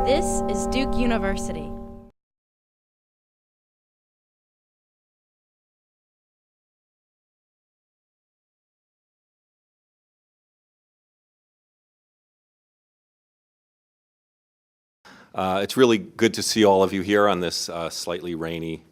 This is Duke University. It's really good to see all of you here on this slightly rainy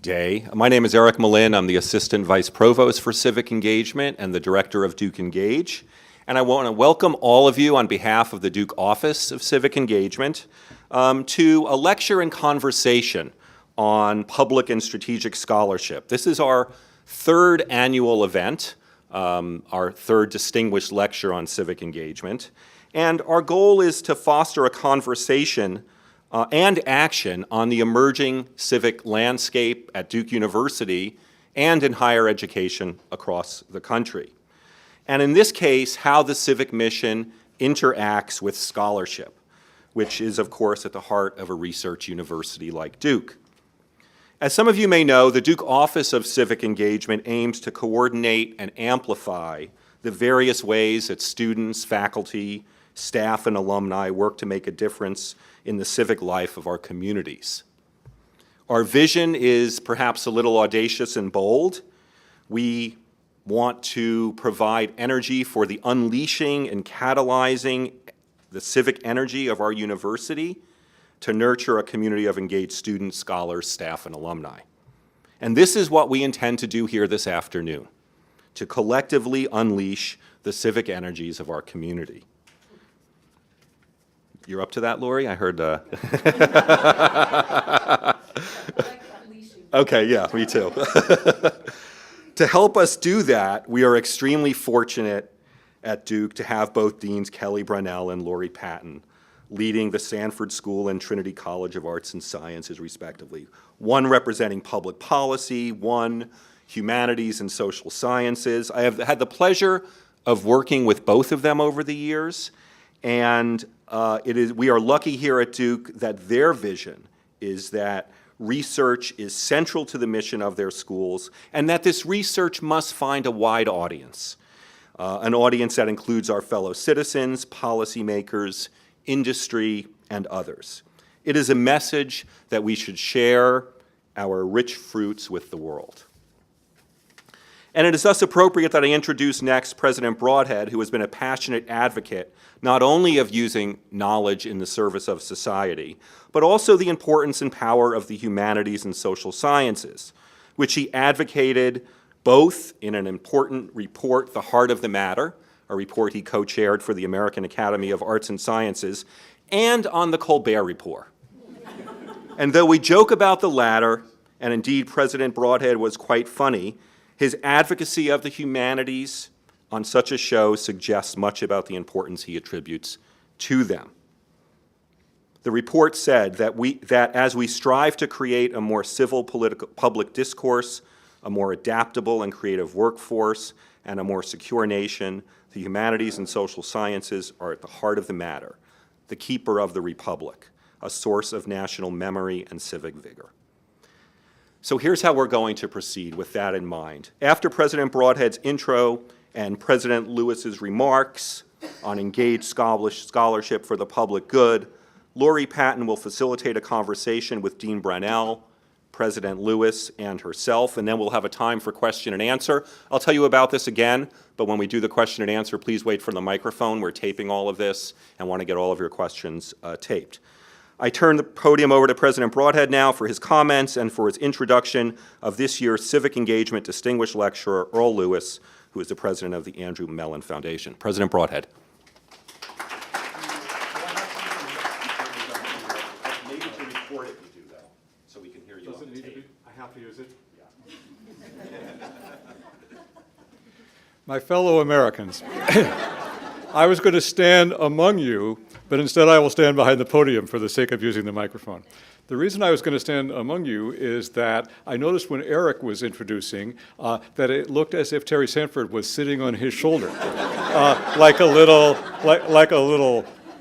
day. My name is Eric Mellon. I'm the Assistant Vice Provost for Civic Engagement and the Director of Duke Engage. And I want to welcome all of you on behalf of the Duke Office of Civic Engagement to a lecture and conversation on public and strategic scholarship. This is our third annual event, our third distinguished lecture on civic engagement. And our goal is to foster a conversation and action on the emerging civic landscape at Duke University and in higher education across the country. And in this case, how the civic mission interacts with scholarship, which is, of course, at the heart of a research university like Duke. As some of you may know, the Duke Office of Civic Engagement aims to coordinate and amplify the various ways that students, faculty, staff, and alumni work to make a difference in the civic life of our communities. Our vision is perhaps a little audacious and bold. We want to provide energy for the unleashing and catalyzing the civic energy of our university to nurture a community of engaged students, scholars, staff, and alumni. And this is what we intend to do here this afternoon, to collectively unleash the civic energies of our community. You're up to that, Laurie? I heard. Okay, yeah, me too. To help us do that, we are extremely fortunate at Duke to have both Deans Kelly Brownell and Laurie Patton leading the Sanford School and Trinity College of Arts and Sciences, respectively. One representing public policy, one humanities and social sciences. I have had the pleasure of working with both of them over the years, and we are lucky here at Duke that their vision is that research is central to the mission of their schools, and that this research must find a wide audience, an audience that includes our fellow citizens, policymakers, industry, and others. It is a message that we should share our rich fruits with the world. And it is thus appropriate that I introduce next President Broadhead, who has been a passionate advocate not only of using knowledge in the service of society, but also the importance and power of the humanities and social sciences, which he advocated both in an important report, The Heart of the Matter, a report he co-chaired for the American Academy of Arts and Sciences, and on the Colbert Report. And though we joke about the latter, and indeed President Broadhead was quite funny, his advocacy of the humanities on such a show suggests much about the importance he attributes to them. The report said that as we strive to create a more civil public discourse, a more adaptable and creative workforce, and a more secure nation, the humanities and social sciences are at the heart of the matter, the keeper of the republic, a source of national memory and civic vigor. So here's how we're going to proceed with that in mind. After President Broadhead's intro and President Lewis's remarks on engaged scholarship for the public good, Laurie Patton will facilitate a conversation with Dean Brownell, President Lewis, and herself, and then we'll have a time for question and answer. I'll tell you about this again, but when we do the question and answer, please wait for the microphone. We're taping all of this and want to get all of your questions taped. I turn the podium over to President Broadhead now for his comments and for his introduction of this year's Civic Engagement Distinguished Lecturer, Earl Lewis, who is the president of the Andrew Mellon Foundation. President Broadhead. Maybe to record it you do, though, so we can hear you on the tape. I have to use it? Yeah. My fellow Americans, I was going to stand among you, but instead I will stand behind the podium for the sake of using the microphone. The reason I was going to stand among you is that I noticed when Eric was introducing that it looked as if Terry Sanford was sitting on his shoulder, like a little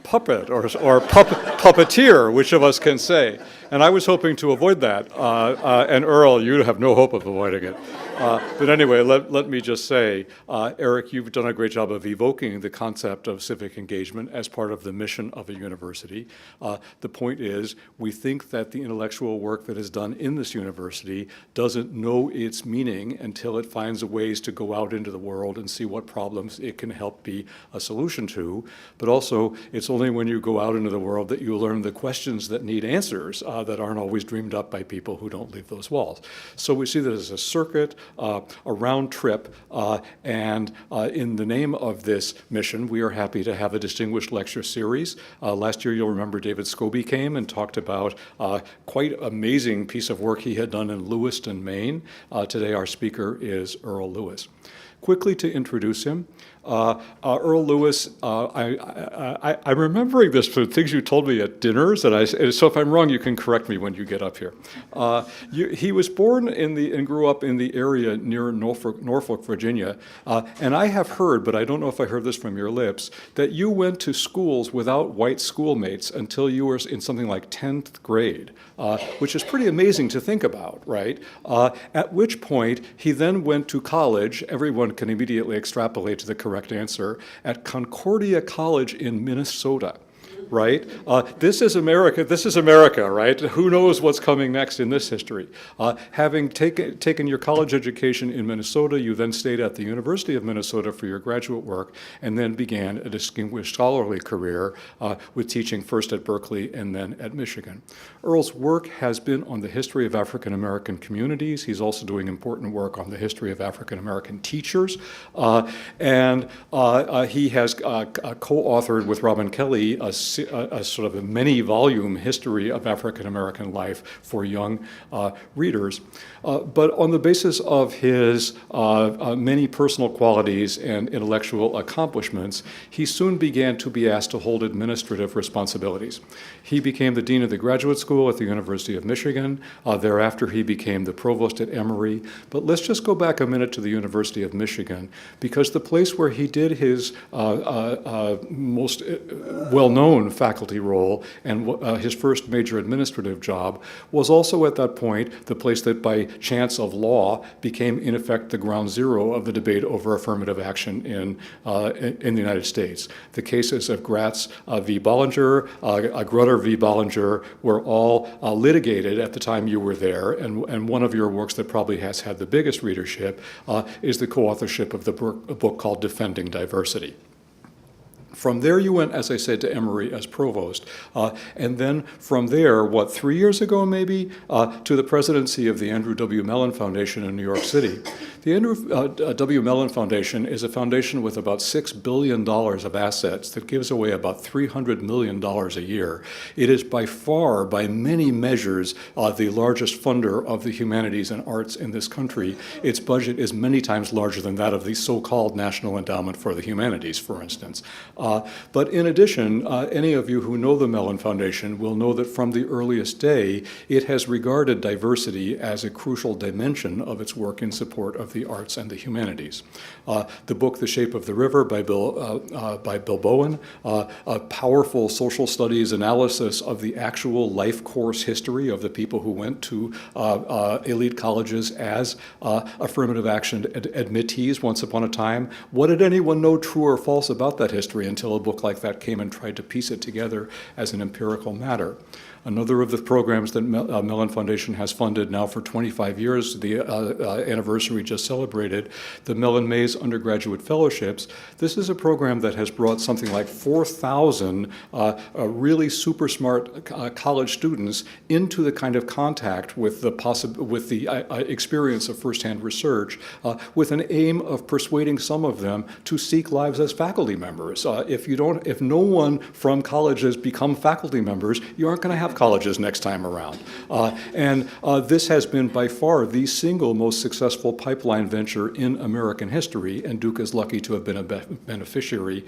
puppet or puppeteer, which of us can say? And I was hoping to avoid that. And Earl, you have no hope of avoiding it. But anyway, let me just say, Eric, you've done a great job of evoking the concept of civic engagement as part of the mission of a university. The point is, we think that the intellectual work that is done in this university doesn't know its meaning until it finds ways to go out into the world and see what problems it can help be a solution to. But also, it's only when you go out into the world that you learn the questions that need answers that aren't always dreamed up by people who don't leave those walls. So we see that as a circuit, a round trip, and in the name of this mission, we are happy to have a distinguished lecture series. Last year, you'll remember David Scobie came and talked about quite amazing piece of work he had done in Lewiston, Maine. Today, our speaker is Earl Lewis. Quickly to introduce him, Earl Lewis, I'm remembering this from things you told me at dinners, so if I'm wrong, you can correct me when you get up here. He was born and grew up in the area near Norfolk, Virginia, and I have heard, but I don't know if I heard this from your lips, that you went to schools without white schoolmates until you were in something like 10th grade, which is pretty amazing to think about, right? At which point, he then went to college. Everyone can immediately extrapolate to the correct answer, at Concordia College in Minnesota. Right? This is America, right? Who knows what's coming next in this history? Having taken your college education in Minnesota, you then stayed at the University of Minnesota for your graduate work, and then began a distinguished scholarly career with teaching first at Berkeley and then at Michigan. Earl's work has been on the history of African American communities. He's also doing important work on the history of African American teachers, and he has co-authored with Robin Kelly a sort of a many-volume history of African American life for young readers. But on the basis of his many personal qualities and intellectual accomplishments, he soon began to be asked to hold administrative responsibilities. He became the dean of the graduate school at the University of Michigan. Thereafter, he became the provost at Emory. But let's just go back a minute to the University of Michigan, because the place where he did his most well-known faculty role and his first major administrative job was also at that point the place that by chance of law became in effect the ground zero of the debate over affirmative action in the United States. The cases of Gratz v. Bollinger, Grutter v. Bollinger were all litigated at the time you were there, and one of your works that probably has had the biggest readership is the co-authorship of the book called Defending Diversity. From there, you went, as I said, to Emory as provost. And then from there, 3 years ago maybe, to the presidency of the Andrew W. Mellon Foundation in New York City. The Andrew W. Mellon Foundation is a foundation with about $6 billion of assets that gives away about $300 million a year. It is by far, by many measures, the largest funder of the humanities and arts in this country. Its budget is many times larger than that of the so-called National Endowment for the Humanities, for instance. But in addition, any of you who know the Mellon Foundation will know that from the earliest day, it has regarded diversity as a crucial dimension of its work in support of the arts and the humanities. The book, The Shape of the River by Bill Bowen, a powerful social studies analysis of the actual life course history of the people who went to elite colleges as affirmative action admittees once upon a time. What did anyone know true or false about that history until a book like that came and tried to piece it together as an empirical matter? Another of the programs that Mellon Foundation has funded now for 25 years, the anniversary just celebrated, the Mellon Mays Undergraduate Fellowships. This is a program that has brought something like 4,000 really super smart college students into the kind of contact with the experience of firsthand research, with an aim of persuading some of them to seek lives as faculty members. If no one from colleges become faculty members, you aren't going to have colleges next time around. This has been by far the single most successful pipeline venture in American history, and Duke is lucky to have been a beneficiary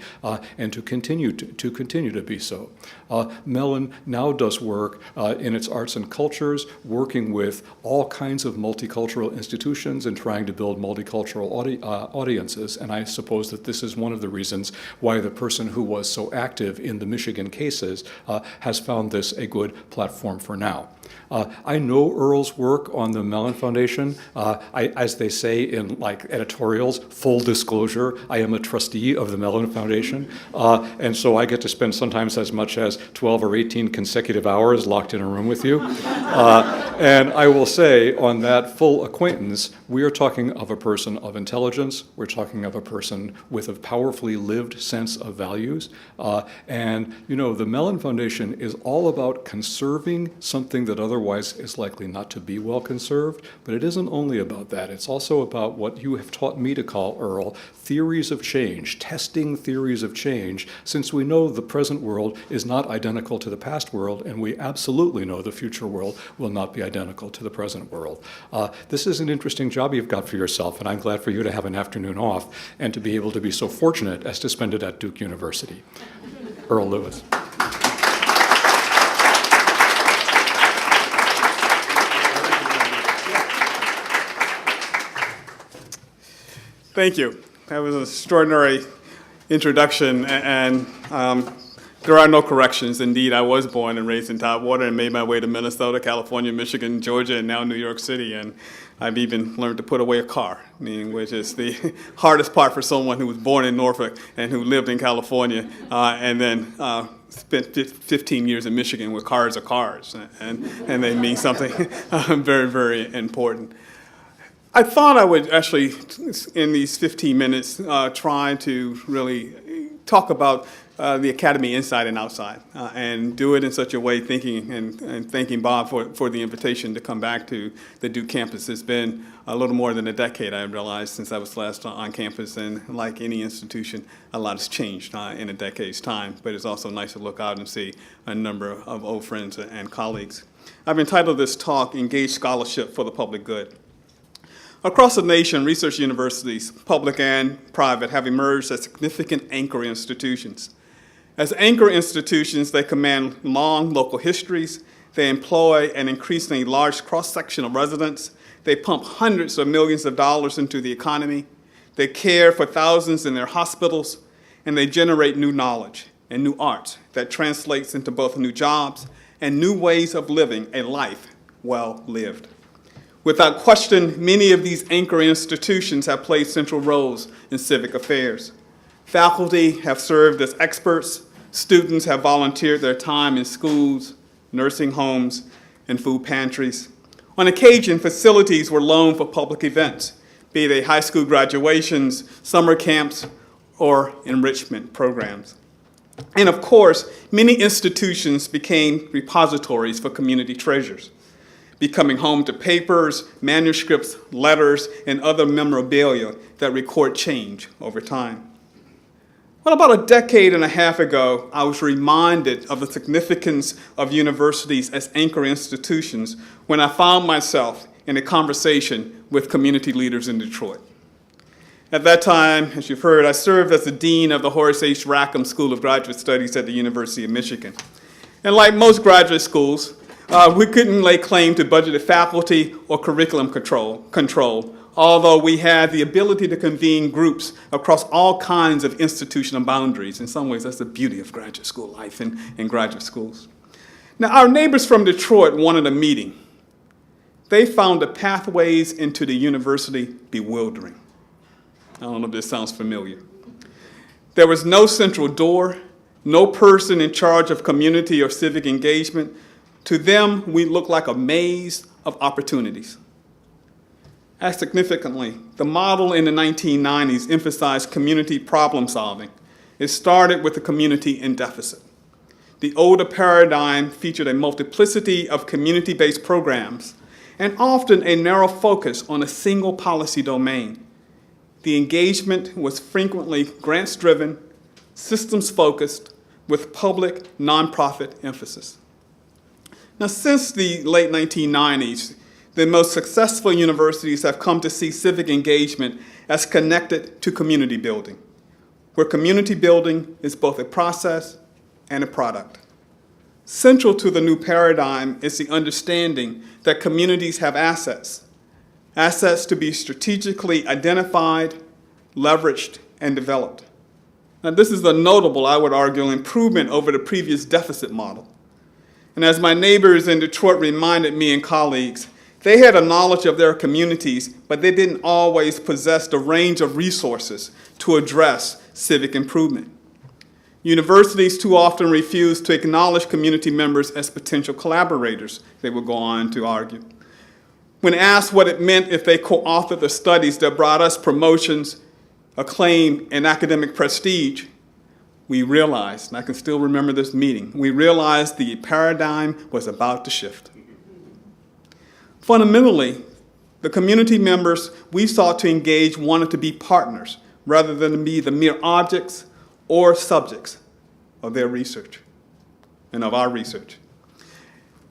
and to continue to be so. Mellon now does work in its arts and cultures, working with all kinds of multicultural institutions and trying to build multicultural audiences, and I suppose that this is one of the reasons why the person who was so active in the Michigan cases, has found this a good platform for now. I know Earl's work on the Mellon Foundation. As they say in like editorials, full disclosure, I am a trustee of the Mellon Foundation, and so I get to spend sometimes as much as 12 or 18 consecutive hours locked in a room with you. And I will say, on that full acquaintance, we are talking of a person of intelligence, we're talking of a person with a powerfully lived sense of values, and you know, the Mellon Foundation is all about conserving something that otherwise is likely not to be well conserved, but it isn't only about that. It's also about what you have taught me to call, Earl, theories of change, testing theories of change, since we know the present world is not identical to the past world, and we absolutely know the future world will not be identical to the present world. This is an interesting job you've got for yourself, and I'm glad for you to have an afternoon off and to be able to be so fortunate as to spend it at Duke University. Earl Lewis. Thank you. That was an extraordinary introduction, and there are no corrections. Indeed, I was born and raised in Tidewater and made my way to Minnesota, California, Michigan, Georgia, and now New York City, and I've even learned to put away a car, which is the hardest part for someone who was born in Norfolk and who lived in California, and then spent 15 years in Michigan, where cars are cars, and they mean something very, very important. I thought I would actually, in these 15 minutes, try to really talk about the Academy inside and outside, and do it in such a way, and thanking Bob for the invitation to come back to the Duke campus. It's been a little more than a decade, I realized, since I was last on campus, and like any institution, a lot has changed in a decade's time, but it's also nice to look out and see a number of old friends and colleagues. I've entitled this talk, Engaged Scholarship for the Public Good. Across the nation, research universities, public and private, have emerged as significant anchor institutions. As anchor institutions, they command long local histories, they employ an increasingly large cross-section of residents, they pump hundreds of millions of dollars into the economy, they care for thousands in their hospitals, and they generate new knowledge and new art that translates into both new jobs and new ways of living a life well lived. Without question, many of these anchor institutions have played central roles in civic affairs. Faculty have served as experts, students have volunteered their time in schools, nursing homes, and food pantries. On occasion, facilities were loaned for public events, be they high school graduations, summer camps, or enrichment programs. And of course, many institutions became repositories for community treasures, becoming home to papers, manuscripts, letters, and other memorabilia that record change over time. Well, about a decade and a half ago, I was reminded of the significance of universities as anchor institutions when I found myself in a conversation with community leaders in Detroit. At that time, as you've heard, I served as the dean of the Horace H. Rackham School of Graduate Studies at the University of Michigan. And like most graduate schools, we couldn't lay claim to budgeted faculty or curriculum control, although we had the ability to convene groups across all kinds of institutional boundaries. In some ways, that's the beauty of graduate school life in graduate schools. Now, our neighbors from Detroit wanted a meeting. They found the pathways into the university bewildering. I don't know if this sounds familiar. There was no central door, no person in charge of community or civic engagement. To them, we looked like a maze of opportunities. As significantly, the model in the 1990s emphasized community problem solving. It started with the community in deficit. The older paradigm featured a multiplicity of community-based programs and often a narrow focus on a single policy domain. The engagement was frequently grants-driven, systems-focused, with public nonprofit emphasis. Now, since the late 1990s, the most successful universities have come to see civic engagement as connected to community building, where community building is both a process and a product. Central to the new paradigm is the understanding that communities have assets to be strategically identified, leveraged, and developed. Now, this is a notable, I would argue, improvement over the previous deficit model. And as my neighbors in Detroit reminded me and colleagues, they had a knowledge of their communities, but they didn't always possess the range of resources to address civic improvement. Universities too often refuse to acknowledge community members as potential collaborators, they would go on to argue. When asked what it meant if they co-authored the studies that brought us promotions, acclaim, and academic prestige, we realized, and I can still remember this meeting, we realized the paradigm was about to shift. Fundamentally, the community members we sought to engage wanted to be partners rather than to be the mere objects or subjects of their research and of our research.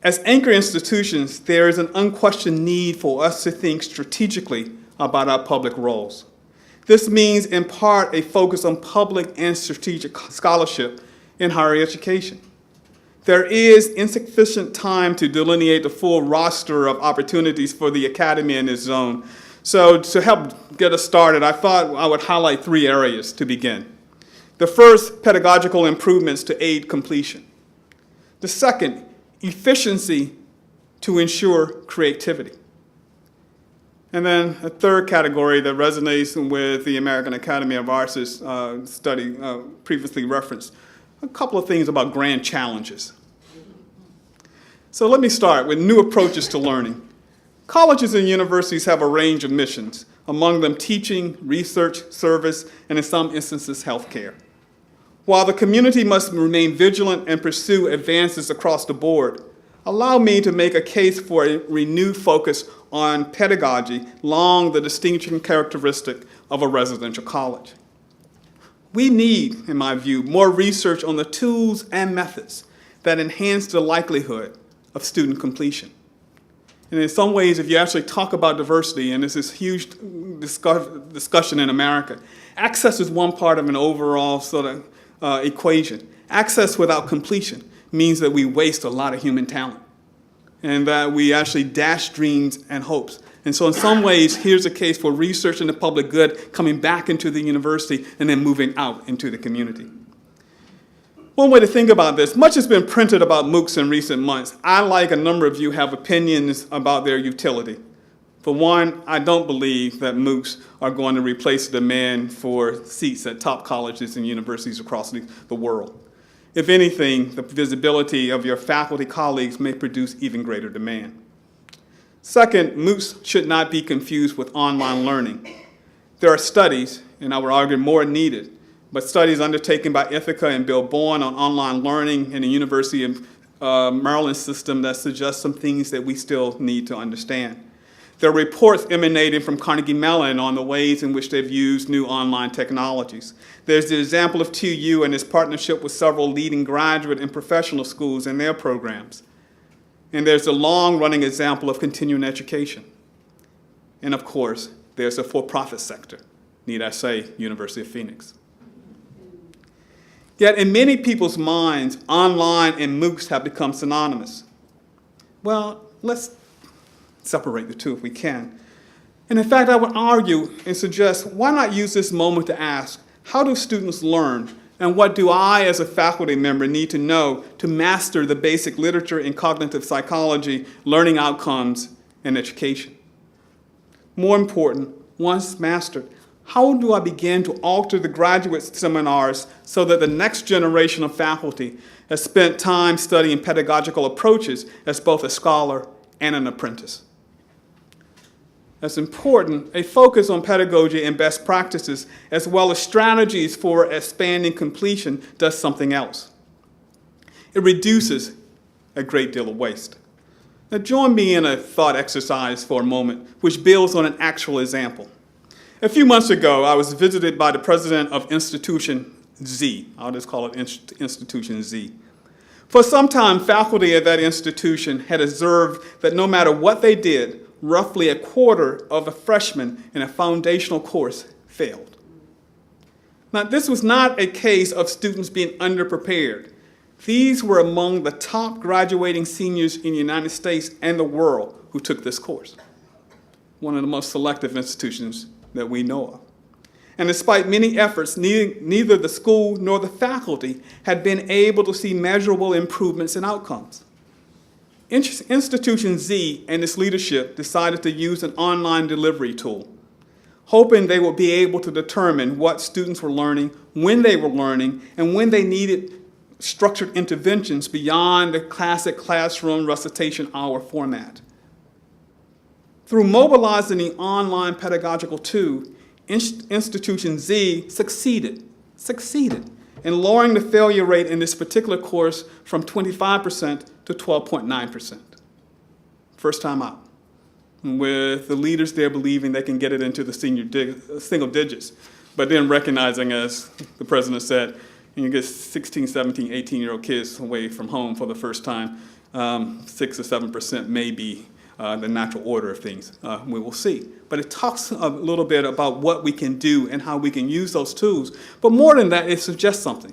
As anchor institutions, there is an unquestioned need for us to think strategically about our public roles. This means, in part, a focus on public and strategic scholarship in higher education. There is insufficient time to delineate the full roster of opportunities for the academy in this zone. So to help get us started, I thought I would highlight 3 areas to begin. The first, pedagogical improvements to aid completion. The second, efficiency to ensure creativity. And then a third category that resonates with the American Academy of Arts' study previously referenced, a couple of things about grand challenges. So let me start with new approaches to learning. Colleges and universities have a range of missions, among them teaching, research, service, and in some instances, healthcare. While the community must remain vigilant and pursue advances across the board, allow me to make a case for a renewed focus on pedagogy along the distinguishing characteristic of a residential college. We need, in my view, more research on the tools and methods that enhance the likelihood of student completion. And in some ways, if you actually talk about diversity, and this is huge discussion in America, access is one part of an overall sort of equation. Access without completion means that we waste a lot of human talent and that we actually dash dreams and hopes. And so in some ways, here's a case for research in the public good coming back into the university and then moving out into the community. One way to think about this, much has been printed about MOOCs in recent months. I, like a number of you, have opinions about their utility. For one, I don't believe that MOOCs are going to replace the demand for seats at top colleges and universities across the world. If anything, the visibility of your faculty colleagues may produce even greater demand. Second, MOOCs should not be confused with online learning. There are studies, and I would argue more needed, but studies undertaken by Ithaca and Bill Bourne on online learning in the University of Maryland system that suggest some things that we still need to understand. There are reports emanating from Carnegie Mellon on the ways in which they've used new online technologies. There's the example of TU and its partnership with several leading graduate and professional schools and their programs. And there's the long-running example of continuing education. And of course, there's the for-profit sector, need I say, University of Phoenix. Yet in many people's minds, online and MOOCs have become synonymous. Well, let's separate the two if we can. And in fact, I would argue and suggest, why not use this moment to ask, how do students learn? And what do I, as a faculty member, need to know to master the basic literature in cognitive psychology, learning outcomes, and education? More important, once mastered, how do I begin to alter the graduate seminars so that the next generation of faculty has spent time studying pedagogical approaches as both a scholar and an apprentice? As important, a focus on pedagogy and best practices, as well as strategies for expanding completion, does something else. It reduces a great deal of waste. Now join me in a thought exercise for a moment, which builds on an actual example. A few months ago, I was visited by the president of Institution Z. I'll just call it Institution Z. For some time, faculty at that institution had observed that no matter what they did, roughly a quarter of the freshmen in a foundational course failed. Now, this was not a case of students being underprepared. These were among the top graduating seniors in the United States and the world who took this course, one of the most selective institutions that we know of. And despite many efforts, neither the school nor the faculty had been able to see measurable improvements in outcomes. Institution Z and its leadership decided to use an online delivery tool, hoping they would be able to determine what students were learning, when they were learning, and when they needed structured interventions beyond the classic classroom recitation hour format. Through mobilizing the online pedagogical tool, Institution Z succeeded in lowering the failure rate in this particular course from 25% to 12.9%. First time out. With the leaders there believing they can get it into the single digits, but then recognizing, as the president said, you get 16, 17, 18-year-old kids away from home for the first time, 6 or 7% may be the natural order of things. We will see. But it talks a little bit about what we can do and how we can use those tools. But more than that, it suggests something.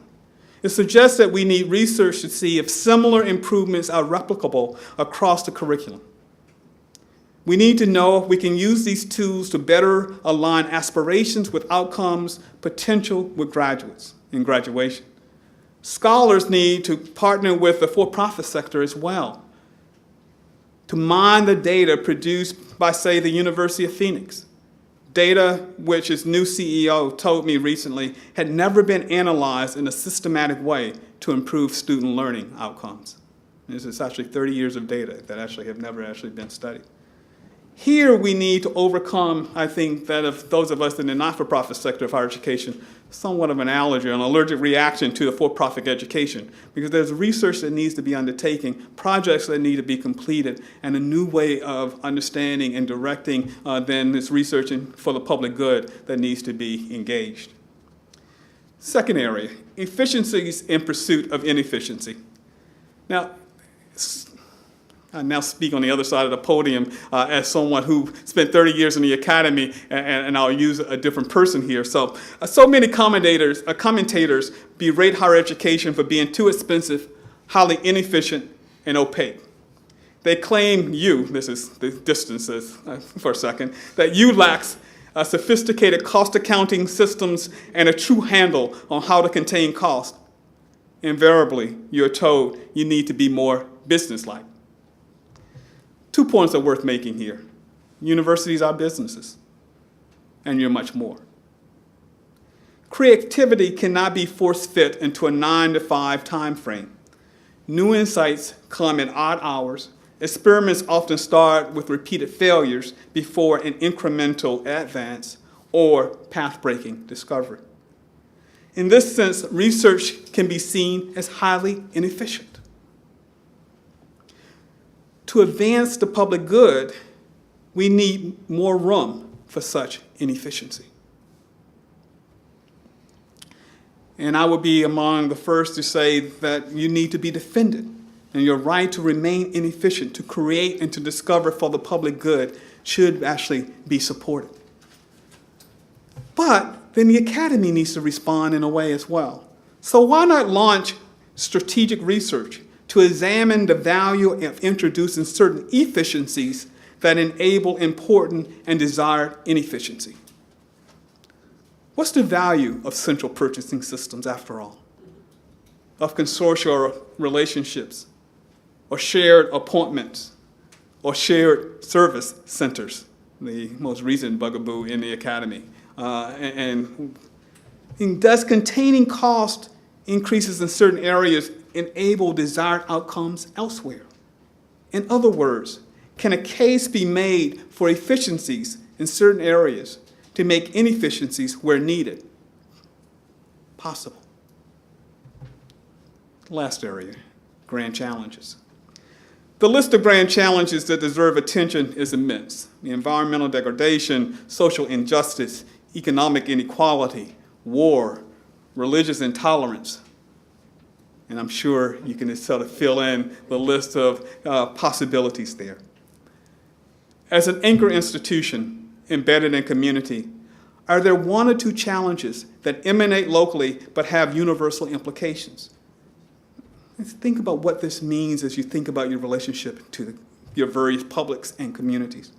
It suggests that we need research to see if similar improvements are replicable across the curriculum. We need to know if we can use these tools to better align aspirations with outcomes, potential with graduates in graduation. Scholars need to partner with the for-profit sector as well to mine the data produced by, say, the University of Phoenix. Data which its new CEO told me recently had never been analyzed in a systematic way to improve student learning outcomes. This is actually 30 years of data that actually have never actually been studied. Here we need to overcome, I think, that of those of us in the not-for-profit sector of higher education, somewhat of an allergy, an allergic reaction to the for-profit education, because there's research that needs to be undertaken, projects that need to be completed, and a new way of understanding and directing then this research for the public good that needs to be engaged. Second area, efficiencies in pursuit of inefficiency. Now, I now speak on the other side of the podium as someone who spent 30 years in the academy, and I'll use a different person here. So many commentators berate higher education for being too expensive, highly inefficient, and opaque. They claim this is the distances for a second, that lacks sophisticated cost accounting systems and a true handle on how to contain cost. Invariably, you're told you need to be more businesslike. 2 points are worth making here. Universities are businesses, and you're much more. Creativity cannot be force-fit into a 9-to-5 time frame. New insights come in odd hours. Experiments often start with repeated failures before an incremental advance or path-breaking discovery. In this sense, research can be seen as highly inefficient. To advance the public good, we need more room for such inefficiency. And I would be among the first to say that you need to be defended, and your right to remain inefficient, to create and to discover for the public good should actually be supported. But then the academy needs to respond in a way as well. So why not launch strategic research to examine the value of introducing certain efficiencies that enable important and desired inefficiency? What's the value of central purchasing systems, after all? Of consortia relationships, or shared appointments, or shared service centers, the most recent bugaboo in the academy. And does containing cost increases in certain areas enable desired outcomes elsewhere? In other words, can a case be made for efficiencies in certain areas to make inefficiencies where needed possible? Last area, grand challenges. The list of grand challenges that deserve attention is immense. The environmental degradation, social injustice, economic inequality, war, religious intolerance. And I'm sure you can sort of fill in the list of possibilities there. As an anchor institution embedded in community, are there one or two challenges that emanate locally but have universal implications? Let's think about what this means as you think about your relationship to your various publics and communities.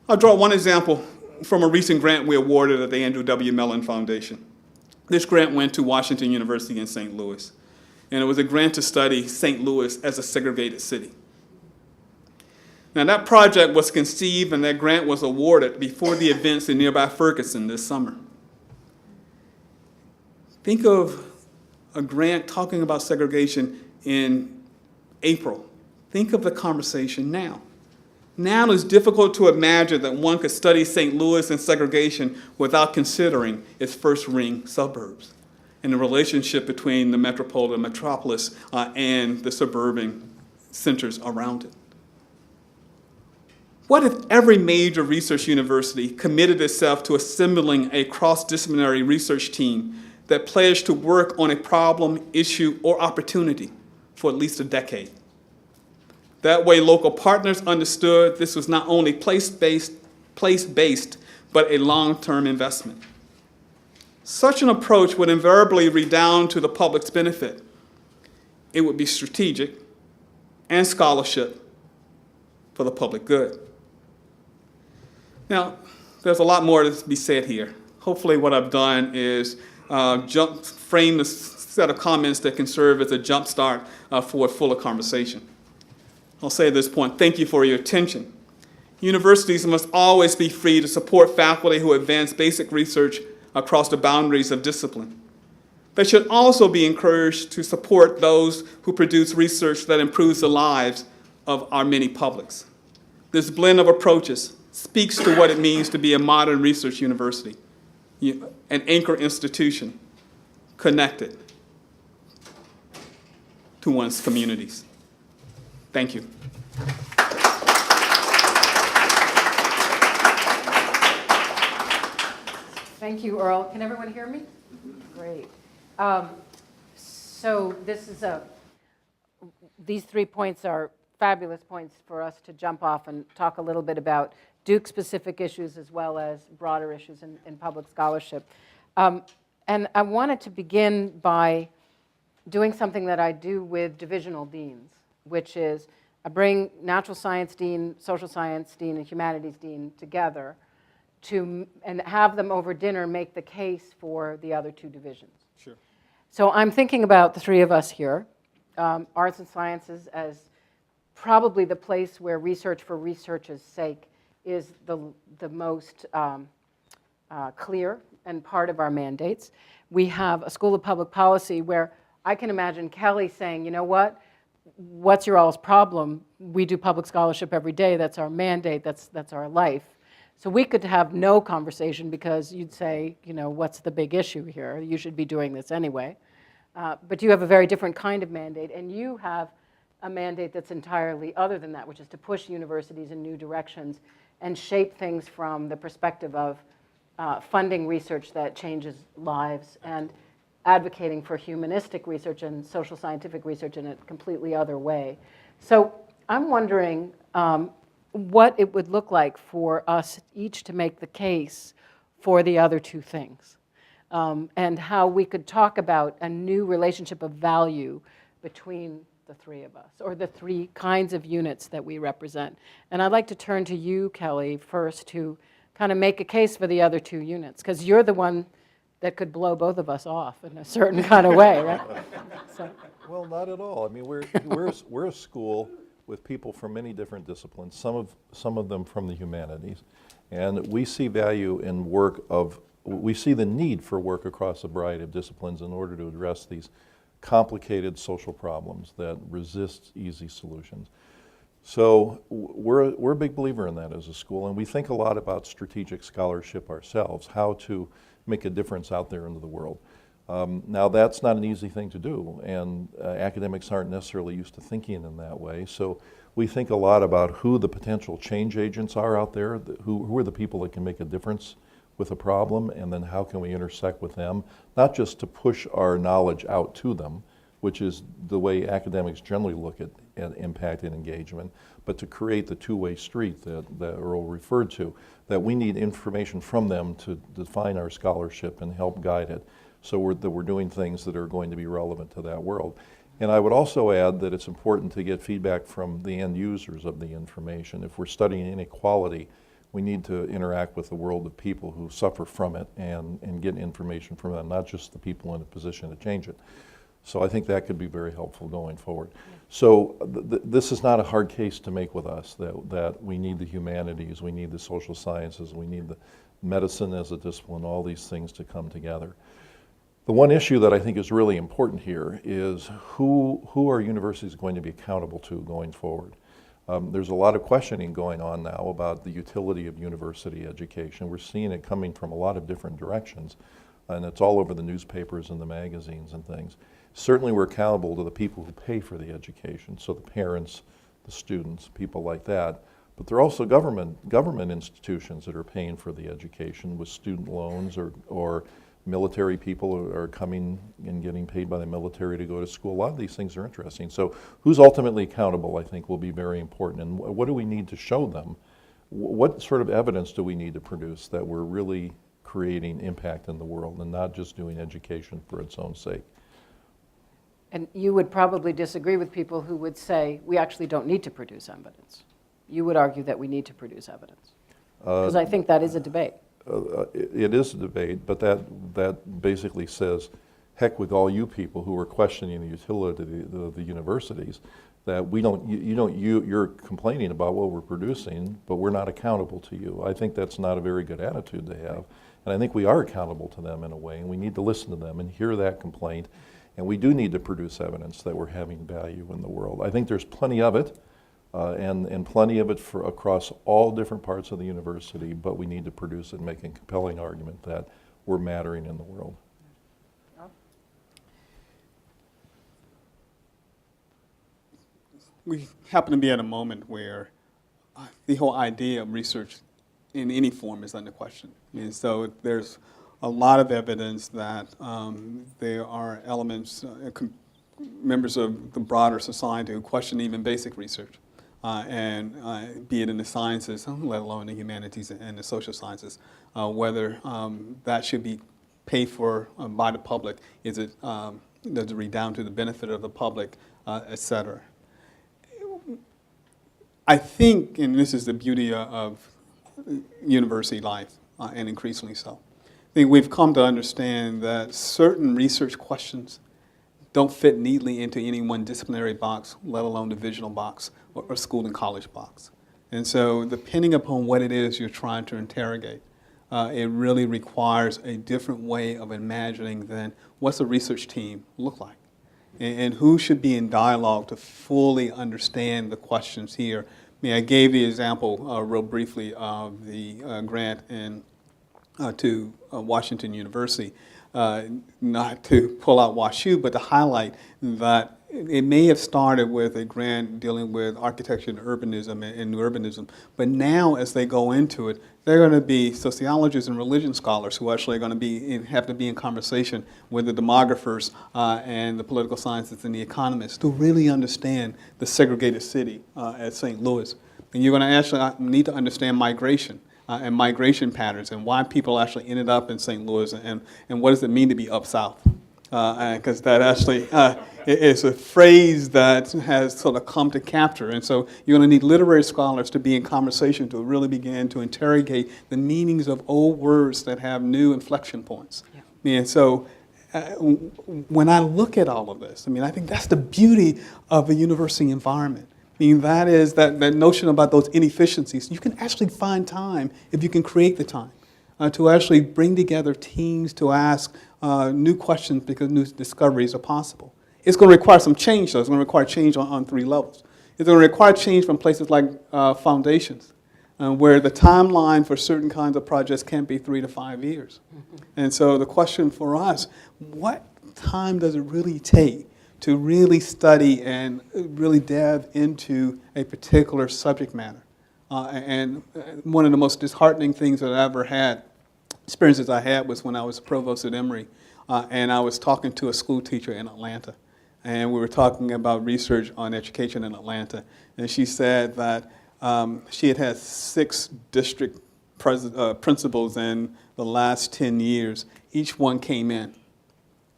I'll draw one example from a recent grant we awarded at the Andrew W. Mellon Foundation. This grant went to Washington University in St. Louis, and it was a grant to study St. Louis as a segregated city. Now, that project was conceived and that grant was awarded before the events in nearby Ferguson this summer. Think of a grant talking about segregation in April. Think of the conversation now. Now it's difficult to imagine that one could study St. Louis and segregation without considering its first ring suburbs and the relationship between the metropolis and the suburban centers around it. What if every major research university committed itself to assembling a cross-disciplinary research team that pledged to work on a problem, issue, or opportunity for at least a decade? That way, local partners understood this was not only place-based, but a long-term investment. Such an approach would invariably redound to the public's benefit. It would be strategic and scholarship for the public good. Now, there's a lot more to be said here. Hopefully what I've done is frame a set of comments that can serve as a jump start for a fuller conversation. I'll say at this point, thank you for your attention. Universities must always be free to support faculty who advance basic research across the boundaries of discipline. They should also be encouraged to support those who produce research that improves the lives of our many publics. This blend of approaches speaks to what it means to be a modern research university, an anchor institution connected to one's communities. Thank you. Thank you, Earl. Can everyone hear me? Great. So these 3 points are fabulous points for us to jump off and talk a little bit about Duke-specific issues as well as broader issues in public scholarship. And I wanted to begin by doing something that I do with divisional deans, which is I bring natural science dean, social science dean, and humanities dean together and have them over dinner make the case for the other 2 divisions. Sure. So I'm thinking about the 3 of us here, arts and sciences as probably the place where research for research's sake is the most clear and part of our mandates. We have a School of Public Policy where I can imagine Kelly saying, you know what? What's your all's problem? We do public scholarship every day. That's our mandate. That's our life. So we could have no conversation because you'd say, you know, what's the big issue here? You should be doing this anyway. But you have a very different kind of mandate, and you have a mandate that's entirely other than that, which is to push universities in new directions and shape things from the perspective of funding research that changes lives and advocating for humanistic research and social scientific research in a completely other way. So I'm wondering what it would look like for us each to make the case for the other 2 things, and how we could talk about a new relationship of value between the 3 of us, or the 3 kinds of units that we represent. And I'd like to turn to you, Kelly, first to kind of make a case for the other 2 units, because you're the one that could blow both of us off in a certain kind of way, right? So. Well, not at all. I mean, we're a school with people from many different disciplines, some of them from the humanities, and we see value in we see the need for work across a variety of disciplines in order to address these complicated social problems that resist easy solutions. So we're a big believer in that as a school, and we think a lot about strategic scholarship ourselves, how to make a difference out there into the world. Now that's not an easy thing to do, and academics aren't necessarily used to thinking in that way. So we think a lot about who the potential change agents are out there, who are the people that can make a difference with a problem, and then how can we intersect with them, not just to push our knowledge out to them, which is the way academics generally look at impact and engagement, but to create the two-way street that Earl referred to, that we need information from them to define our scholarship and help guide it, so we're doing things that are going to be relevant to that world. And I would also add that it's important to get feedback from the end users of the information. If we're studying inequality, We need to interact with the world of people who suffer from it and get information from them, not just the people in a position to change it. So I think that could be very helpful going forward. So this is not a hard case to make with us, that we need the humanities, we need the social sciences, we need the medicine as a discipline, all these things to come together. The one issue that I think is really important here is who are universities going to be accountable to going forward? There's a lot of questioning going on now about the utility of university education. We're seeing it coming from a lot of different directions, and it's all over the newspapers and the magazines and things. Certainly we're accountable to the people who pay for the education, so the parents, the students, people like that. But there are also government institutions that are paying for the education with student loans, or military people are coming and getting paid by the military to go to school. A lot of these things are interesting. So who's ultimately accountable, I think, will be very important. And what do we need to show them? What sort of evidence do we need to produce that we're really creating impact in the world and not just doing education for its own sake? And you would probably disagree with people who would say, we actually don't need to produce evidence. You would argue that we need to produce evidence. Because I think that is a debate. It is a debate, but that basically says, heck with all you people who are questioning the utility of the universities, that you're complaining about what we're producing, but we're not accountable to you. I think that's not a very good attitude to have. And I think we are accountable to them in a way, and we need to listen to them and hear that complaint. And we do need to produce evidence that we're having value in the world. I think there's plenty of it, and plenty of it across all different parts of the university, but we need to produce it and make a compelling argument that we're mattering in the world. We happen to be at a moment where the whole idea of research in any form is under question. And so there's a lot of evidence that there are elements, members of the broader society who question even basic research, and be it in the sciences, let alone the humanities and the social sciences, whether that should be paid for by the public, does it redound to the benefit of the public, et cetera. I think, and this is the beauty of university life, and increasingly so, I think we've come to understand that certain research questions don't fit neatly into any one disciplinary box, let alone divisional box or school and college box. And so depending upon what it is you're trying to interrogate, it really requires a different way of imagining than what's a research team look like, and who should be in dialogue to fully understand the questions here. I mean, I gave the example real briefly of the grant to Washington University, not to pull out WashU, but to highlight that it may have started with a grant dealing with architecture and urbanism and new urbanism, but now as they go into it, they're going to be sociologists and religion scholars who actually are going to have to be in conversation with the demographers and the political scientists and the economists to really understand the segregated city at St. Louis. And you're going to actually need to understand migration. And migration patterns and why people actually ended up in St. Louis and what does it mean to be up south? Because that actually is a phrase that has sort of come to capture. And so you're going to need literary scholars to be in conversation to really begin to interrogate the meanings of old words that have new inflection points. Yeah. And so when I look at all of this, I mean, I think that's the beauty of a university environment. I mean, that is that notion about those inefficiencies. You can actually find time if you can create the time to actually bring together teams to ask new questions because new discoveries are possible. It's going to require some change, though. It's going to require change on three levels. It's going to require change from places like foundations, where the timeline for certain kinds of projects can be 3 to 5 years. And so the question for us, what time does it really take to really study and really delve into a particular subject matter? And one of the most disheartening things that I ever had, experiences I had, was when I was provost at Emory, and I was talking to a school teacher in Atlanta. And we were talking about research on education in Atlanta. And she said that she had 6 district principals in the last 10 years. Each one came in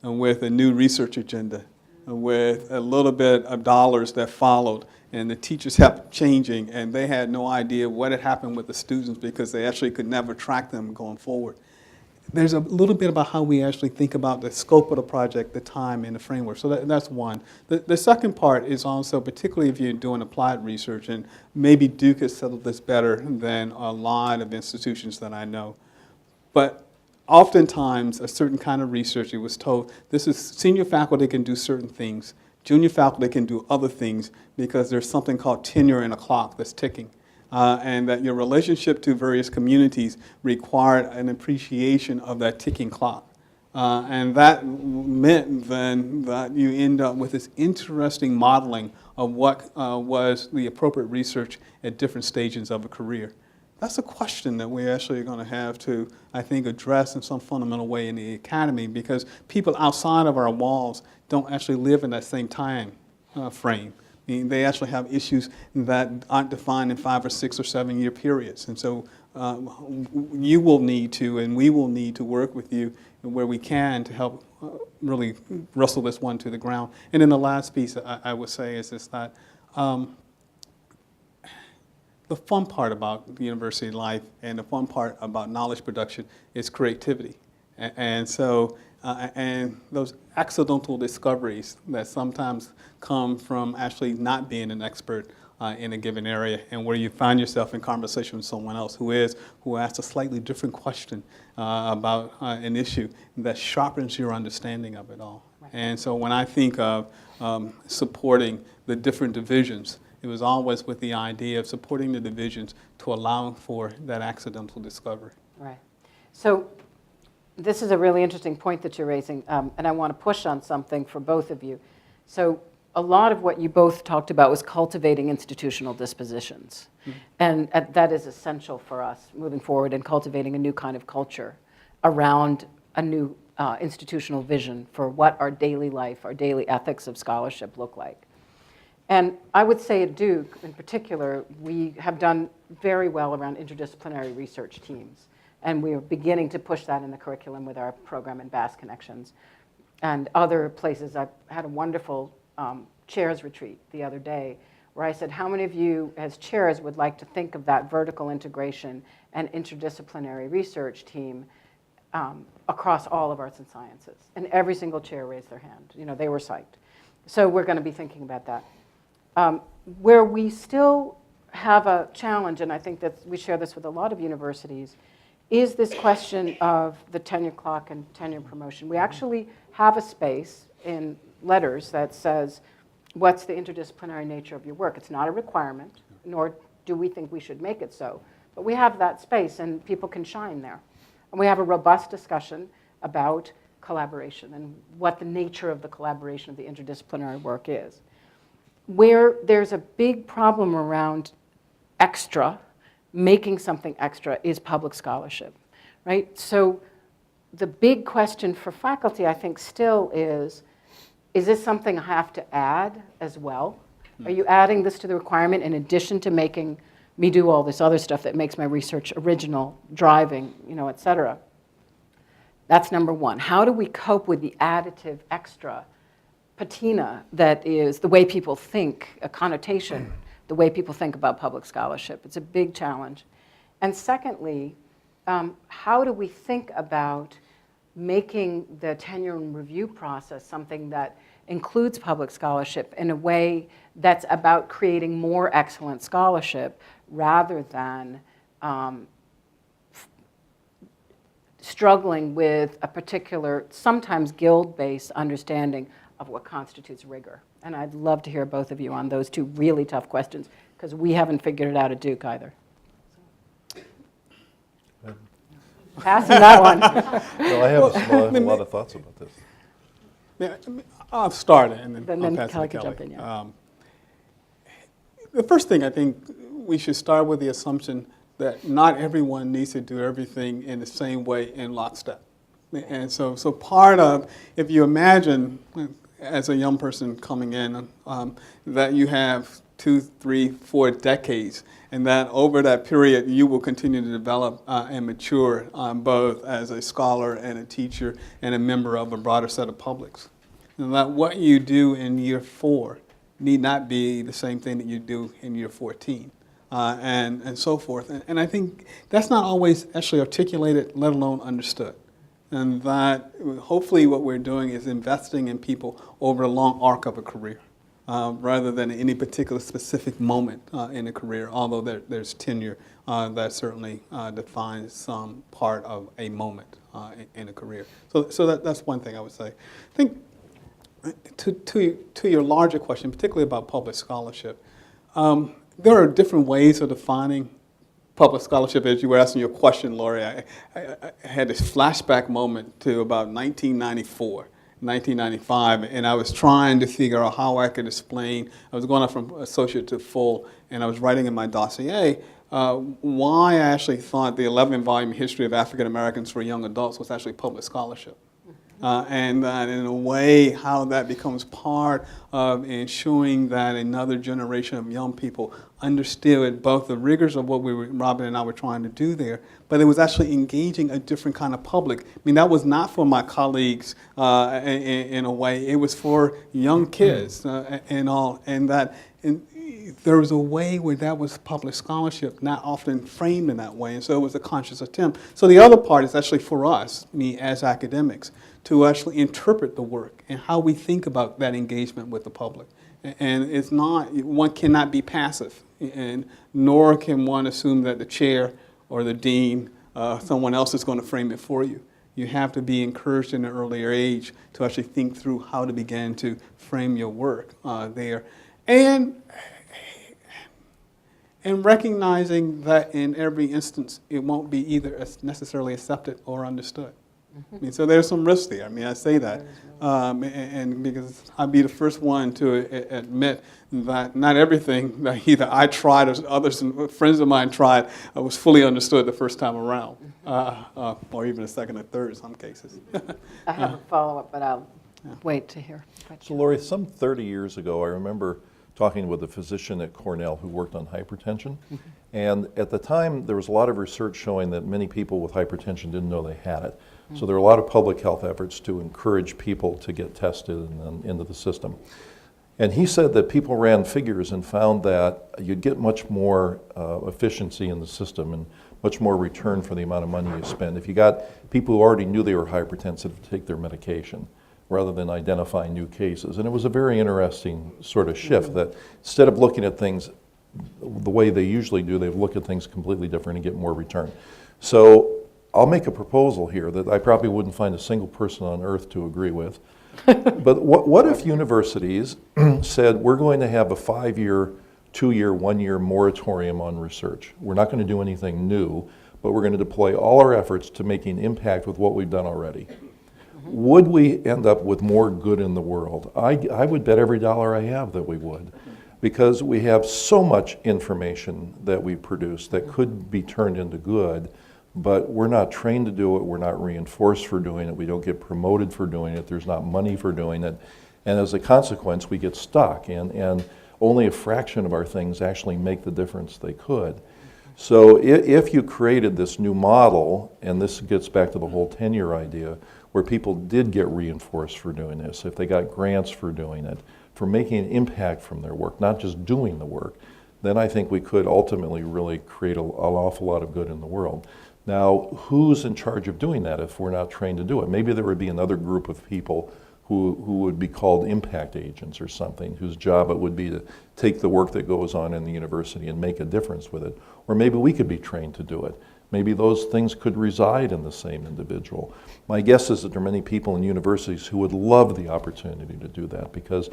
with a new research agenda with a little bit of dollars that followed, and the teachers kept changing, and they had no idea what had happened with the students because they actually could never track them going forward. There's a little bit about how we actually think about the scope of the project, the time, and the framework. So that's one. The second part is also, particularly if you're doing applied research, and maybe Duke has settled this better than a lot of institutions that I know. But oftentimes, a certain kind of research, it was told, this is senior faculty can do certain things, junior faculty can do other things, because there's something called tenure in a clock that's ticking. And that your relationship to various communities required an appreciation of that ticking clock. And that meant then that you end up with this interesting modeling of what was the appropriate research at different stages of a career. That's a question that we're actually going to have to, I think, address in some fundamental way in the academy, because people outside of our walls don't actually live in that same time frame. I mean, they actually have issues that aren't defined in 5 or 6 or 7 year periods. And so you will need to, and we will need to work with you where we can to help really wrestle this one to the ground. And then the last piece I would say is that the fun part about the university life and the fun part about knowledge production is creativity. And so, and those accidental discoveries that sometimes come from actually not being an expert in a given area, and where you find yourself in conversation with someone else who asks a slightly different question about an issue that sharpens your understanding of it all. Right. And so when I think of supporting the different divisions, it was always with the idea of supporting the divisions to allow for that accidental discovery. Right. So this is a really interesting point that you're raising, and I want to push on something for both of you. So a lot of what you both talked about was cultivating institutional dispositions. Mm-hmm. And that is essential for us moving forward in cultivating a new kind of culture around a new institutional vision for what our daily life, our daily ethics of scholarship look like. And I would say at Duke, in particular, we have done very well around interdisciplinary research teams. And we are beginning to push that in the curriculum with our program in Bass Connections. And other places, I had a wonderful chairs retreat the other day where I said, how many of you as chairs would like to think of that vertical integration and interdisciplinary research team across all of arts and sciences? And every single chair raised their hand. You know, they were psyched. So we're going to be thinking about that. Where we still have a challenge, and I think that we share this with a lot of universities, is this question of the tenure clock and tenure promotion. We actually have a space in letters that says, what's the interdisciplinary nature of your work? It's not a requirement, nor do we think we should make it so. But we have that space, and people can shine there. And we have a robust discussion about collaboration and what the nature of the collaboration of the interdisciplinary work is. Where there's a big problem around extra, making something extra, is public scholarship, right? So the big question for faculty, I think, still is this something I have to add as well? Are you adding this to the requirement in addition to making me do all this other stuff that makes my research original, driving, you know, et cetera? That's number one. How do we cope with the additive extra patina that is the way people think, a connotation, the way people think about public scholarship? It's a big challenge. And secondly, how do we think about making the tenure and review process something that includes public scholarship in a way that's about creating more excellent scholarship rather than struggling with a particular, sometimes guild-based understanding of what constitutes rigor? And I'd love to hear both of you on those two really tough questions, because we haven't figured it out at Duke either. Passing that one. Well, I have a lot of thoughts about this. Yeah, I'll start and then I'll pass Kelly it to can Kelly. jump in, yeah. The first thing, I think we should start with the assumption that not everyone needs to do everything in the same way in lockstep. And so part of, if you imagine as a young person coming in, that you have 2, 3, 4 decades, and that over that period you will continue to develop and mature both as a scholar and a teacher and a member of a broader set of publics. and that what you do in year 4 need not be the same thing that you do in year 14, and so forth. And I think that's not always actually articulated, let alone understood. And that hopefully what we're doing is investing in people over a long arc of a career, rather than any particular specific moment in a career, although there's tenure that certainly defines some part of a moment in a career. So that's one thing I would say. I think to your larger question, particularly about public scholarship, there are different ways of defining public scholarship. As you were asking your question, Laurie, I had this flashback moment to about 1994. 1995, and I was trying to figure out how I could explain. I was going up from associate to full, and I was writing in my dossier why I actually thought the 11-volume history of African Americans for young adults was actually public scholarship. And that in a way, how that becomes part of ensuring that another generation of young people understood both the rigors of what Robin and I were trying to do there, but it was actually engaging a different kind of public. I mean, that was not for my colleagues in a way. It was for young kids and all, and that. There was a way where that was public scholarship, not often framed in that way, and so it was a conscious attempt. So the other part is actually for us, me as academics, to actually interpret the work and how we think about that engagement with the public. And it's not, one cannot be passive, and nor can one assume that the chair or the dean, someone else is going to frame it for you. You have to be encouraged in an earlier age to actually think through how to begin to frame your work there. And recognizing that in every instance, it won't be either necessarily accepted or understood. I mean, so there's some risk there. I mean, I say that, and because I'd be the first one to admit that not everything that either I tried or others, friends of mine tried, was fully understood the first time around, or even a second or third in some cases. I have a follow-up, but I'll wait to hear. So Laurie, some 30 years ago, I remember talking with a physician at Cornell who worked on hypertension. And at the time, there was a lot of research showing that many people with hypertension didn't know they had it. So there were a lot of public health efforts to encourage people to get tested and then into the system. And he said that people ran figures and found that you'd get much more efficiency in the system and much more return for the amount of money you spend if you got people who already knew they were hypertensive to take their medication, rather than identifying new cases. And it was a very interesting sort of shift that instead of looking at things the way they usually do, they look at things completely different and get more return. So I'll make a proposal here that I probably wouldn't find a single person on earth to agree with. But what if universities said, we're going to have a 5-year, 2-year, 1-year moratorium on research. We're not going to do anything new, but we're going to deploy all our efforts to making impact with what we've done already. Would we end up with more good in the world? I would bet every dollar I have that we would, because we have so much information that we produce that could be turned into good, but we're not trained to do it, we're not reinforced for doing it, we don't get promoted for doing it, there's not money for doing it, and as a consequence we get stuck, and only a fraction of our things actually make the difference they could. So if you created this new model, and this gets back to the whole tenure idea, where people did get reinforced for doing this, if they got grants for doing it, for making an impact from their work, not just doing the work, then I think we could ultimately really create an awful lot of good in the world. Now, who's in charge of doing that if we're not trained to do it? Maybe there would be another group of people who would be called impact agents or something, whose job it would be to take the work that goes on in the university and make a difference with it. Or maybe we could be trained to do it. Maybe those things could reside in the same individual. My guess is that there are many people in universities who would love the opportunity to do that, because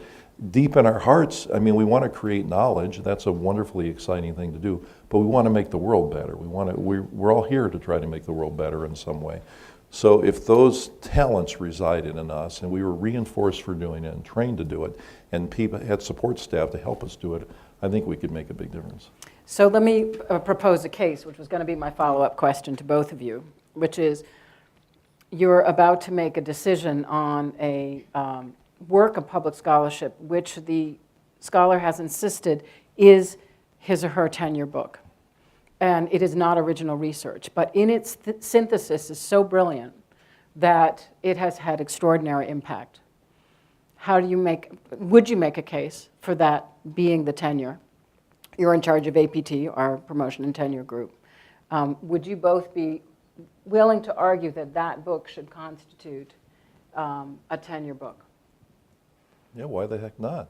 deep in our hearts, I mean, we want to create knowledge. That's a wonderfully exciting thing to do, but we want to make the world better. We're all here to try to make the world better in some way. So if those talents resided in us and we were reinforced for doing it and trained to do it, and people had support staff to help us do it, I think we could make a big difference. So let me propose a case, which was going to be my follow-up question to both of you, which is you're about to make a decision on a work of public scholarship, which the scholar has insisted is his or her tenure book. And it is not original research, but in its synthesis is so brilliant that it has had extraordinary impact. would you make a case for that being the tenure? You're in charge of APT, our promotion and tenure group. Would you both be willing to argue that that book should constitute a tenure book? Yeah, why the heck not?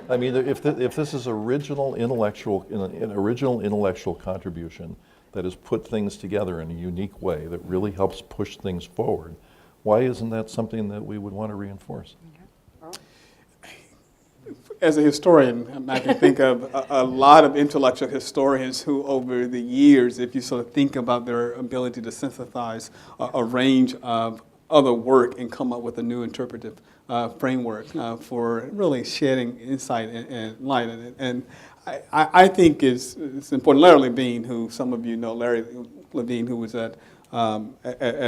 I mean, if this is original intellectual contribution that has put things together in a unique way that really helps push things forward, why isn't that something that we would want to reinforce? As a historian, I can think of a lot of intellectual historians who, over the years, if you sort of think about their ability to synthesize a range of other work and come up with a new interpretive framework for really shedding insight and light in it. And I think it's important. Larry Levine, who some of you know, Larry Levine, who was at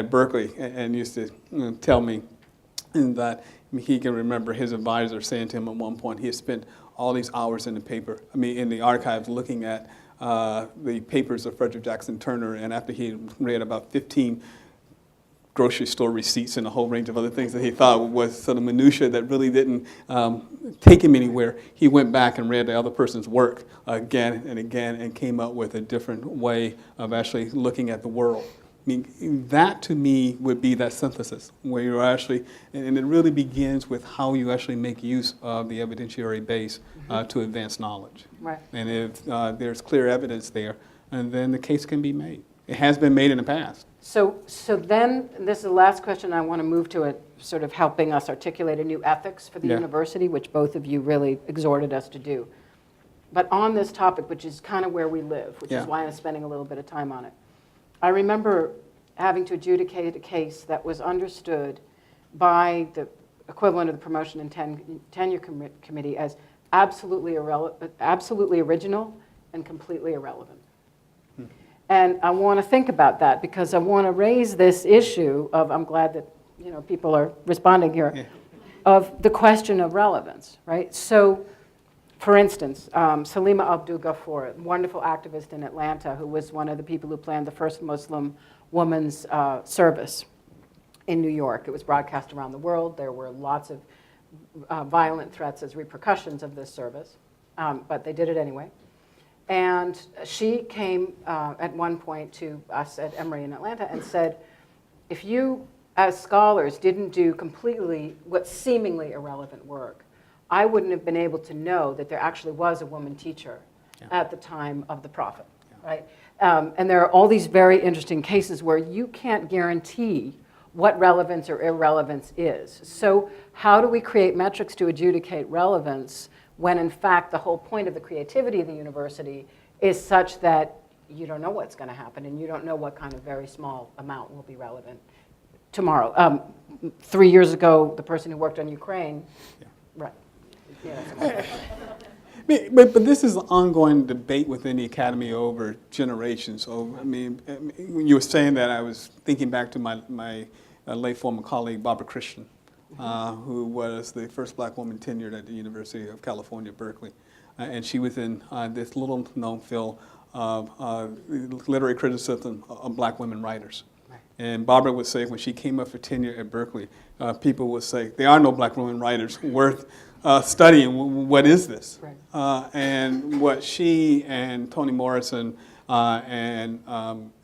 Berkeley and used to tell me that he can remember his advisor saying to him at one point he had spent all these hours in the archives looking at the papers of Frederick Jackson Turner, and after he had read about 15 grocery store receipts and a whole range of other things that he thought was sort of minutia that really didn't take him anywhere, he went back and read the other person's work again and again and came up with a different way of actually looking at the world. I mean, that to me would be that synthesis where you're actually, and it really begins with how you actually make use of the evidentiary base to advance knowledge. Right. And if there's clear evidence there, and then the case can be made. It has been made in the past. So then, this is the last question. I want to move to it, sort of helping us articulate a new ethics for the university, which both of you really exhorted us to do. But on this topic, which is kind of where we live, which is why I'm spending a little bit of time on it. I remember having to adjudicate a case that was understood by the equivalent of the Promotion and Tenure Committee as absolutely original and completely irrelevant. And I want to think about that because I want to raise this issue of, I'm glad that people are responding here, of the question of relevance, right? So, for instance, Salima Abdul-Ghaffur, a wonderful activist in Atlanta who was one of the people who planned the first Muslim woman's service in New York. It was broadcast around the world. There were lots of violent threats as repercussions of this service, but they did it anyway. And she came at one point to us at Emory in Atlanta and said, if you, as scholars, didn't do completely what seemingly irrelevant work, I wouldn't have been able to know that there actually was a woman teacher at the time of the Prophet, right? And there are all these very interesting cases where you can't guarantee what relevance or irrelevance is. So how do we create metrics to adjudicate relevance when, in fact, the whole point of the creativity of the university is such that you don't know what's going to happen and you don't know what kind of very small amount will be relevant tomorrow. 3 years ago, the person who worked on Ukraine, right. Yeah. But this is an ongoing debate within the academy over generations. So, when you were saying that, I was thinking back to my late former colleague, Barbara Christian, who was the first black woman tenured at the University of California, Berkeley. And she was in this little known field of literary criticism of black women writers. And Barbara would say when she came up for tenure at Berkeley, people would say, there are no black women writers worth studying. What is this? Right. And what she and Toni Morrison and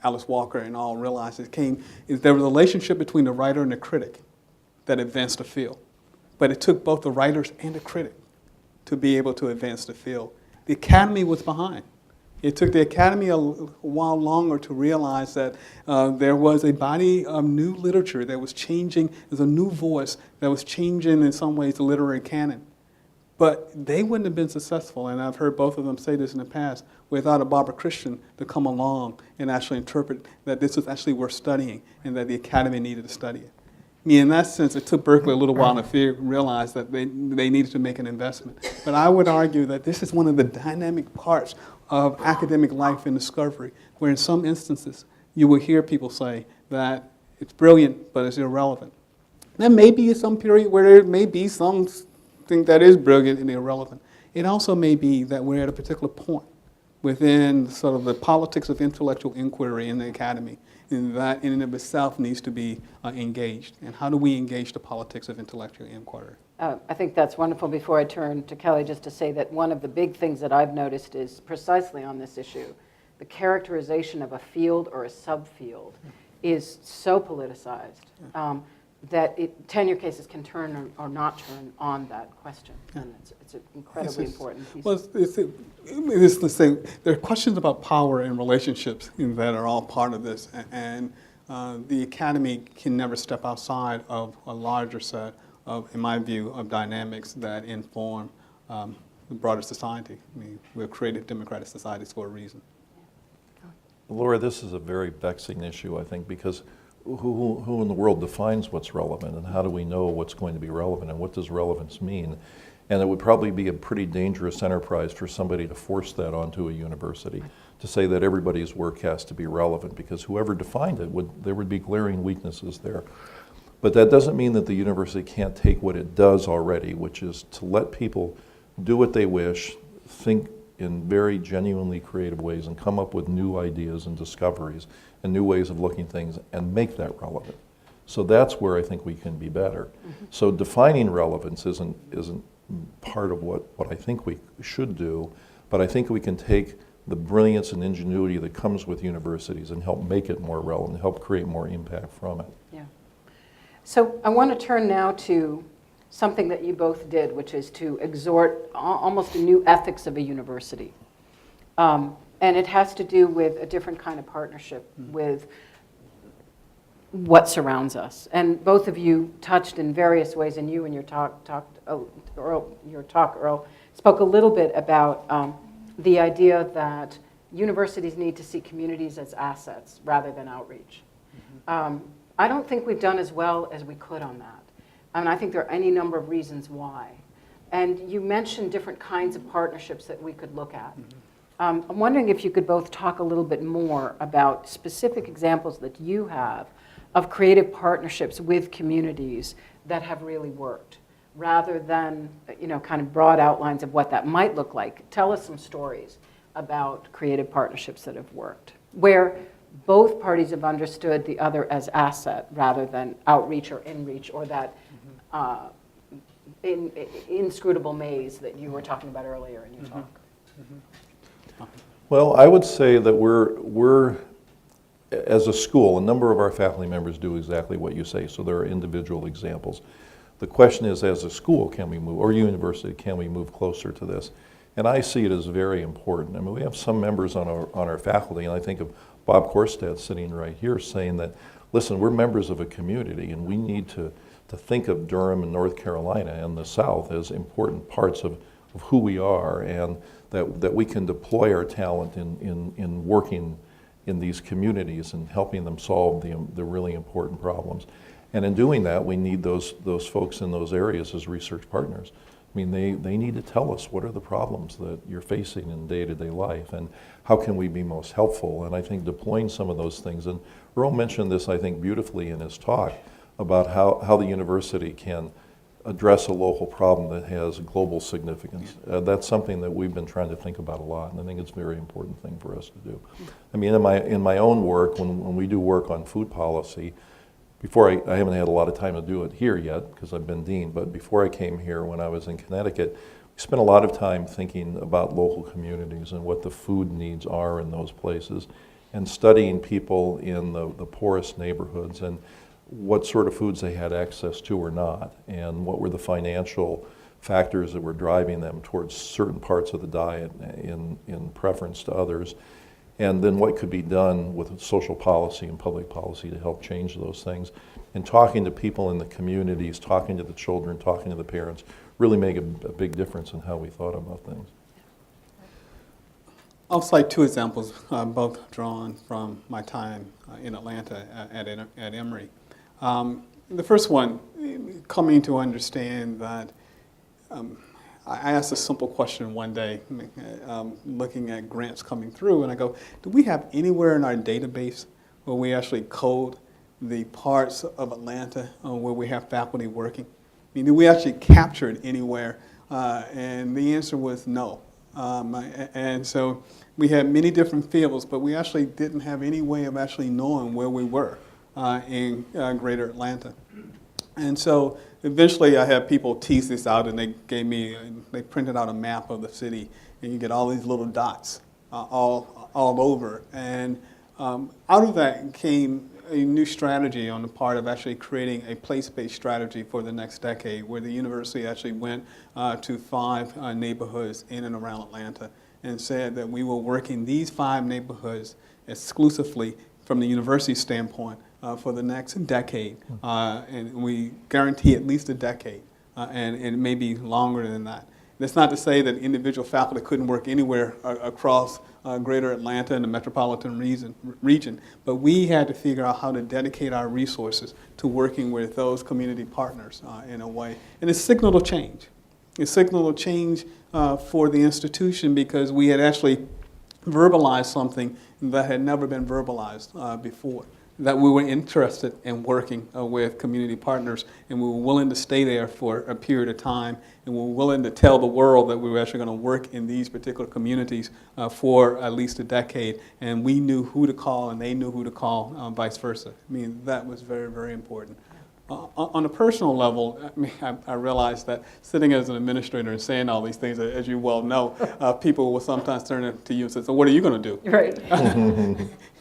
Alice Walker and all realized is there was a relationship between the writer and the critic that advanced the field. But it took both the writers and the critic to be able to advance the field. The academy was behind. It took the academy a while longer to realize that there was a body of new literature that was changing. There's a new voice that was changing in some ways the literary canon. But they wouldn't have been successful, and I've heard both of them say this in the past, without a Barbara Christian to come along and actually interpret that this was actually worth studying and that the academy needed to study it. In that sense, it took Berkeley a little while to realize that they needed to make an investment. But I would argue that this is one of the dynamic parts of academic life and discovery, where in some instances you will hear people say that it's brilliant, but it's irrelevant. There may be some period where there may be something that is brilliant and irrelevant. It also may be that we're at a particular point within sort of the politics of intellectual inquiry in the academy, and that in and of itself needs to be engaged. And how do we engage the politics of intellectual inquiry? I think that's wonderful. Before I turn to Kelly, just to say that one of the big things that I've noticed is precisely on this issue, the characterization of a field or a subfield is so politicized that tenure cases can turn or not turn on that question. And it's an incredibly important piece. Well, it's the same. There are questions about power and relationships that are all part of this, and the academy can never step outside of a larger set of, in my view, of dynamics that inform the broader society. I mean, we're creative democratic societies for a reason. Laura, this is a very vexing issue, I think, because who in the world defines what's relevant, and how do we know what's going to be relevant, and what does relevance mean? And it would probably be a pretty dangerous enterprise for somebody to force that onto a university, to say that everybody's work has to be relevant, because whoever defined it, there would be glaring weaknesses there. But that doesn't mean that the university can't take what it does already, which is to let people do what they wish, think in very genuinely creative ways, and come up with new ideas and discoveries and new ways of looking at things, and make that relevant. So that's where I think we can be better. So defining relevance isn't part of what I think we should do, but I think we can take the brilliance and ingenuity that comes with universities and help make it more relevant, help create more impact from it. Yeah. So I want to turn now to something that you both did, which is to exhort almost a new ethics of a university. And it has to do with a different kind of partnership with what surrounds us. And both of you touched in various ways, and you in your talk, Earl, spoke a little bit about the idea that universities need to see communities as assets rather than outreach. I don't think we've done as well as we could on that. And I think there are any number of reasons why. And you mentioned different kinds of partnerships that we could look at. I'm wondering if you could both talk a little bit more about specific examples that you have of creative partnerships with communities that have really worked, rather than, kind of broad outlines of what that might look like. Tell us some stories about creative partnerships that have worked, where both parties have understood the other as asset rather than outreach or inreach, or that inscrutable maze that you were talking about earlier in your talk. Well, I would say that we're as a school, a number of our faculty members do exactly what you say, so there are individual examples. The question is, as a school, can we move, or university, can we move closer to this? And I see it as very important. I mean, we have some members on our faculty, and I think of Bob Korstad sitting right here saying that, listen, we're members of a community, and we need to think of Durham and North Carolina and the South as important parts of who we are, and that we can deploy our talent in working in these communities and helping them solve the really important problems. And in doing that, we need those folks in those areas as research partners. I mean, they need to tell us what are the problems that you're facing in day-to-day life, and how can we be most helpful. And I think deploying some of those things, and Earl mentioned this, I think, beautifully in his talk, about how the university can address a local problem that has global significance. That's something that we've been trying to think about a lot, and I think it's a very important thing for us to do. I mean, in my own work, when we do work on food policy, before I haven't had a lot of time to do it here yet because I've been dean, but before I came here when I was in Connecticut, we spent a lot of time thinking about local communities and what the food needs are in those places, and studying people in the poorest neighborhoods and what sort of foods they had access to or not, and what were the financial factors that were driving them towards certain parts of the diet in preference to others, and then what could be done with social policy and public policy to help change those things. And talking to people in the communities, talking to the children, talking to the parents, really make a big difference in how we thought about things. I'll cite two examples, both drawn from my time in Atlanta at Emory. The first one, coming to understand that I asked a simple question one day, looking at grants coming through, and I go, do we have anywhere in our database where we actually code the parts of Atlanta where we have faculty working? I mean, do we actually capture it anywhere? And the answer was no. And so we had many different fields, but we actually didn't have any way of actually knowing where we were in greater Atlanta. And so eventually I had people tease this out, and they printed out a map of the city, and you get all these little dots all over. And out of that came a new strategy on the part of actually creating a place-based strategy for the next decade, where the university actually went to 5 neighborhoods in and around Atlanta and said that we will work in these 5 neighborhoods exclusively from the university standpoint for the next decade. And we guarantee at least a decade, and maybe longer than that. That's not to say that individual faculty couldn't work anywhere across greater Atlanta and the metropolitan region, but we had to figure out how to dedicate our resources to working with those community partners in a way. And it signaled a change. It signaled a change for the institution, because we had actually verbalized something that had never been verbalized before, that we were interested in working with community partners, and we were willing to stay there for a period of time, and we were willing to tell the world that we were actually going to work in these particular communities for at least a decade, and we knew who to call and they knew who to call, vice versa. I mean, that was very, very important. On a personal level, I realized that sitting as an administrator and saying all these things, as you well know, people will sometimes turn to you and say, so what are you going to do? Right.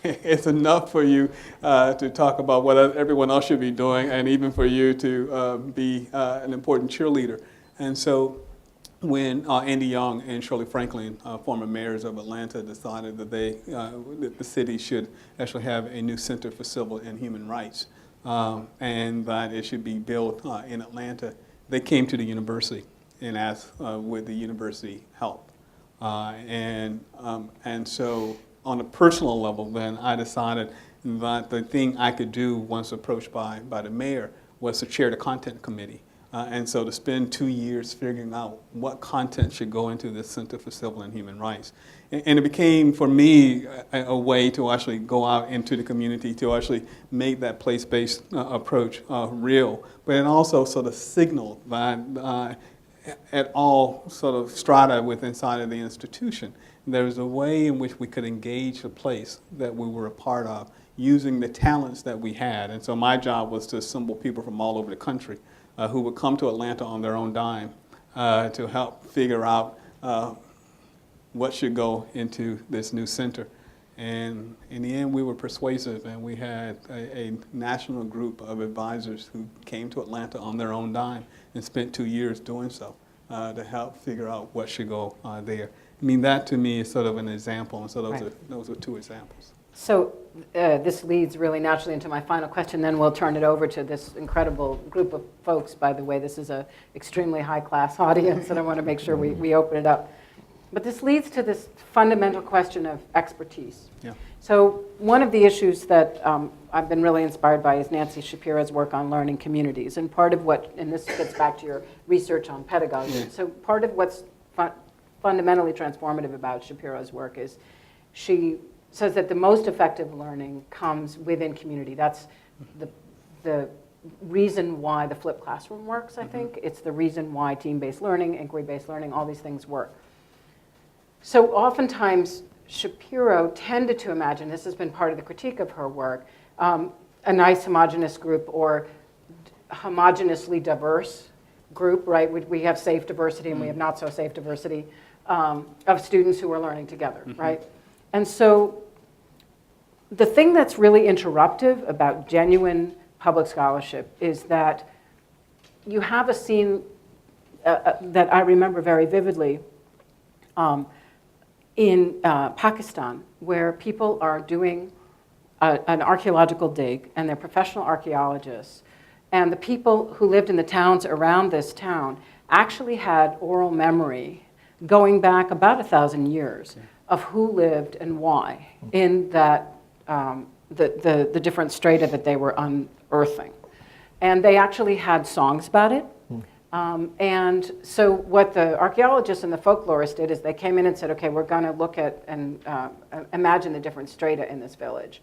It's enough for you to talk about what everyone else should be doing, and even for you to be an important cheerleader. And so when Andy Young and Shirley Franklin, former mayors of Atlanta, decided that that the city should actually have a new Center for Civil and Human Rights, and that it should be built in Atlanta, they came to the university and asked would the university help. And so on a personal level, then I decided that the thing I could do once approached by the mayor was to chair the content committee. And so to spend 2 years figuring out what content should go into this Center for Civil and Human Rights. And it became, for me, a way to actually go out into the community, to actually make that place-based approach real. But it also sort of signaled that at all sort of strata inside of the institution, there was a way in which we could engage the place that we were a part of, using the talents that we had. And so my job was to assemble people from all over the country who would come to Atlanta on their own dime to help figure out what should go into this new center. And in the end, we were persuasive, and we had a national group of advisors who came to Atlanta on their own dime and spent 2 years doing so to help figure out what should go there. I mean, that to me is sort of an example, and so those are 2 examples. So this leads really naturally into my final question, then we'll turn it over to this incredible group of folks. By the way, this is an extremely high-class audience, and I want to make sure we open it up. But this leads to this fundamental question of expertise. Yeah. So one of the issues that I've been really inspired by is Nancy Shapiro's work on learning communities. And part of what, and this gets back to your research on pedagogy, Yeah. so part of what's fundamentally transformative about Shapiro's work is she says that the most effective learning comes within community. That's the reason why the flipped classroom works, I think. It's the reason why team-based learning, inquiry-based learning, all these things work. So oftentimes, Shapiro tended to imagine, this has been part of the critique of her work, a nice homogeneous group or homogeneously diverse group, right? We have safe diversity and we have not so safe diversity of students who are learning together, right? And so the thing that's really interruptive about genuine public scholarship is that you have a scene that I remember very vividly in Pakistan, where people are doing an archaeological dig, and they're professional archaeologists, and the people who lived in the towns around this town actually had oral memory going back about 1,000 years of who lived and why in that the different strata that they were unearthing. And they actually had songs about it. And so what the archaeologists and the folklorists did is they came in and said, okay, we're going to look at and imagine the different strata in this village.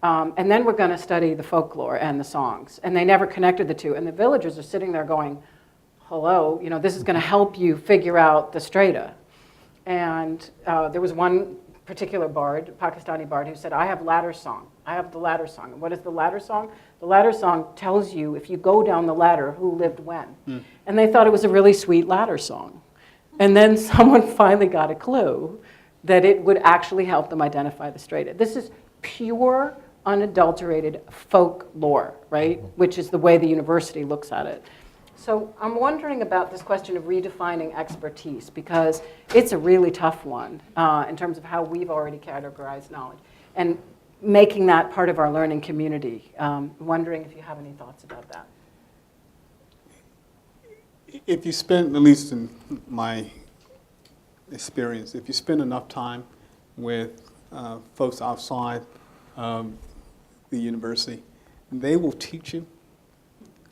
And then we're going to study the folklore and the songs. And they never connected the two. And the villagers are sitting there going, hello, you know, this is going to help you figure out the strata. And there was one particular bard, Pakistani bard, who said, I have ladder song. I have the ladder song. And what is the ladder song? The ladder song tells you, if you go down the ladder, who lived when. And they thought it was a really sweet ladder song. And then someone finally got a clue that it would actually help them identify the straight. This is pure, unadulterated folklore, right? Which is the way the university looks at it. So I'm wondering about this question of redefining expertise, because it's a really tough one in terms of how we've already categorized knowledge, and making that part of our learning community. Wondering if you have any thoughts about that. If you spend, at least in my experience, if you spend enough time with folks outside the university, they will teach you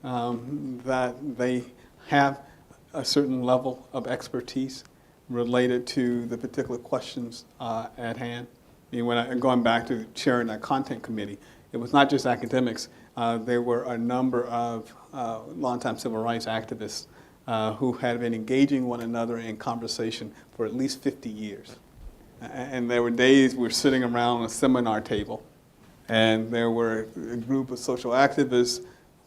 that they have a certain level of expertise related to the particular questions at hand. I mean, going back to chairing that content committee, it was not just academics. There were a number of longtime civil rights activists who had been engaging one another in conversation for at least 50 years. And there were days we were sitting around a seminar table, and there were a group of social activists,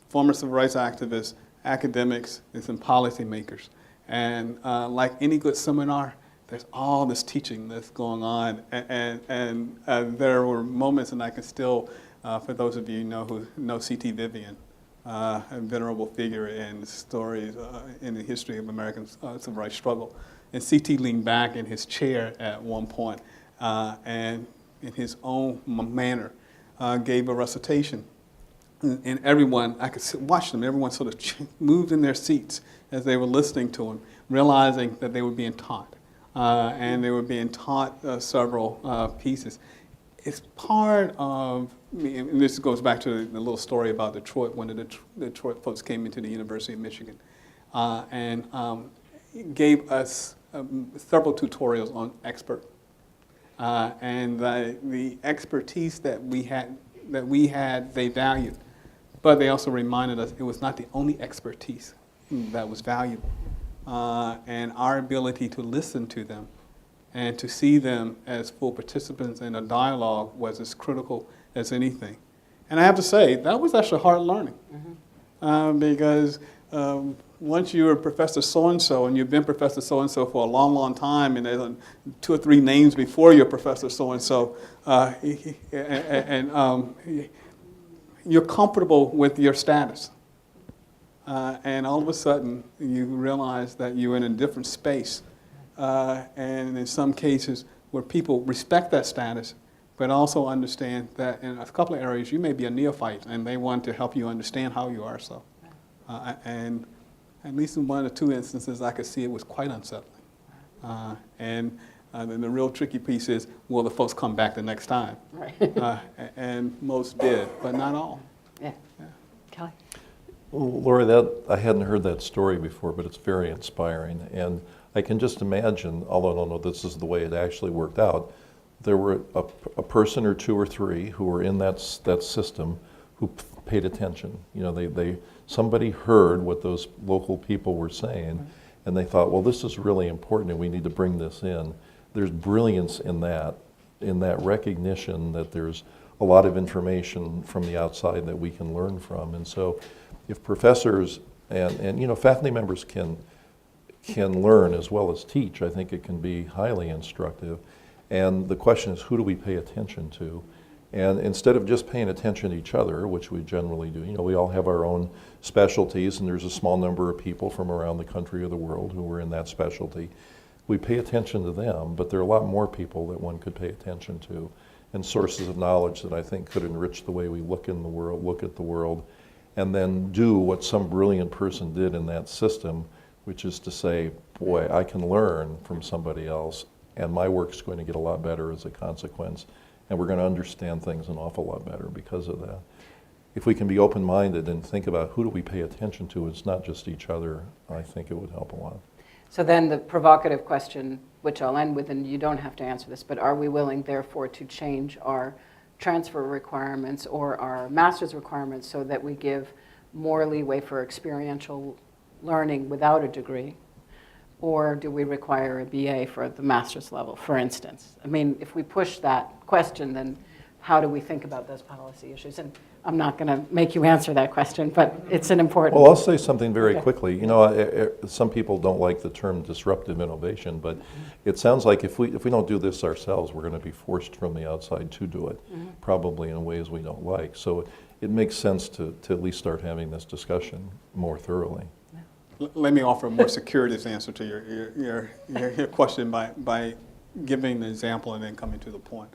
former civil rights activists, academics, and some policymakers. And like any good seminar, there's all this teaching that's going on. And there were moments, and I can still, for those of you who know C.T. Vivian, a venerable figure in stories in the history of American civil rights struggle. And C.T. leaned back in his chair at one point and in his own manner gave a recitation. And everyone, I could watch them, everyone sort of moved in their seats as they were listening to him, realizing that they were being taught. And they were being taught several pieces. It's part of, and this goes back to the little story about Detroit, when the Detroit folks came into the University of Michigan and gave us several tutorials on expert. And the expertise that we had, they valued. But they also reminded us it was not the only expertise that was valuable. And our ability to listen to them and to see them as full participants in a dialogue was as critical as anything. And I have to say, that was actually hard learning. Because once you're Professor so-and-so and you've been Professor so-and-so for a long, long time, and there's 2 or 3 names before you're Professor so-and-so, and you're comfortable with your status. And all of a sudden, you realize that you're in a different space. And in some cases where people respect that status, but also understand that in a couple of areas you may be a neophyte and they want to help you understand how you are. So, and at least in 1 or 2 instances I could see it was quite unsettling. And then the real tricky piece is, will the folks come back the next time? Right. And most did, but not all. Yeah. Kelly? Well, Laurie, I hadn't heard that story before, but it's very inspiring. And I can just imagine, although I don't know this is the way it actually worked out, there were a person or 2 or 3 who were in that system who paid attention. Somebody heard what those local people were saying, and they thought, well, this is really important and we need to bring this in. There's brilliance in that recognition that there's a lot of information from the outside that we can learn from. And so if professors and faculty members can learn as well as teach, I think it can be highly instructive. And the question is, who do we pay attention to? And instead of just paying attention to each other, which we generally do, we all have our own specialties, and there's a small number of people from around the country or the world who are in that specialty. We pay attention to them, but there are a lot more people that one could pay attention to, and sources of knowledge that I think could enrich the way we look at the world, and then do what some brilliant person did in that system, which is to say, boy, I can learn from somebody else, and my work's going to get a lot better as a consequence, and we're going to understand things an awful lot better because of that. If we can be open-minded and think about who do we pay attention to, it's not just each other, I think it would help a lot. So then the provocative question, which I'll end with, and you don't have to answer this, but are we willing, therefore, to change our transfer requirements or our master's requirements so that we give more leeway for experiential learning without a degree? Or do we require a BA for the master's level, for instance? I mean, if we push that question, then how do we think about those policy issues? And I'm not going to make you answer that question, but it's an important. Well, I'll say something very Okay. quickly. You know, some people don't like the term disruptive innovation, but it sounds like if we don't do this ourselves, we're going to be forced from the outside to do it, probably in ways we don't like. So it makes sense to at least start having this discussion more thoroughly. Let me offer a more circuitous answer to your question by giving an example and then coming to the point.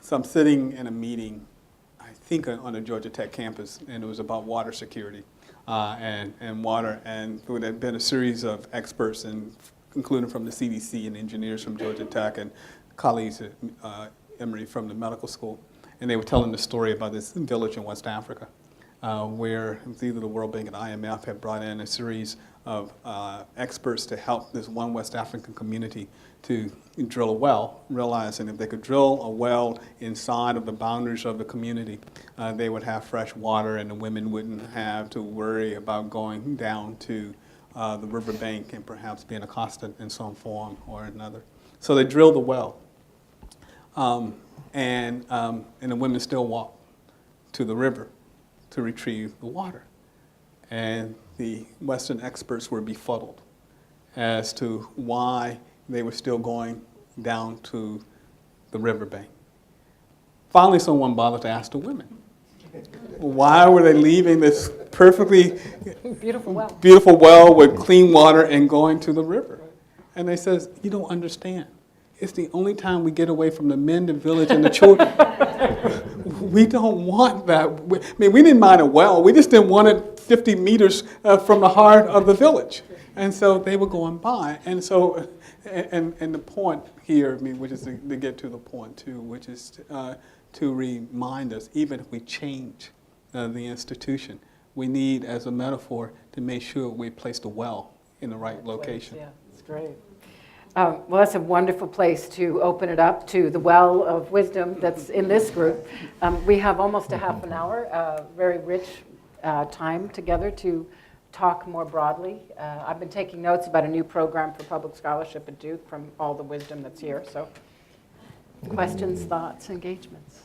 So I'm sitting in a meeting, I think on the Georgia Tech campus, and it was about water security and water, and there had been a series of experts, including from the CDC and engineers from Georgia Tech and colleagues at Emory from the medical school, and they were telling the story about this village in West Africa. Where it was either the World Bank and IMF had brought in a series of experts to help this one West African community to drill a well, realizing if they could drill a well inside of the boundaries of the community, they would have fresh water and the women wouldn't have to worry about going down to the riverbank and perhaps being accosted in some form or another. So they drilled the well, and the women still walked to the river to retrieve the water. And the Western experts were befuddled as to why they were still going down to the riverbank. Finally, someone bothered to ask the women, why were they leaving this perfectly beautiful well with clean water and going to the river? And they says, you don't understand. It's the only time we get away from the men, the village, and the children. We don't want that. I mean, we didn't mind a well. We just didn't want it 50 meters from the heart of the village. And so they were going by. And so, and the point here, I mean, which is to get to the point too, which is to remind us, even if we change the institution, we need, as a metaphor, to make sure we place the well in the right location. Yeah, that's great. Well, that's a wonderful place to open it up to the well of wisdom that's in this group. We have almost a half an hour, very rich time together to talk more broadly. I've been taking notes about a new program for public scholarship at Duke from all the wisdom that's here. So questions, thoughts, engagements?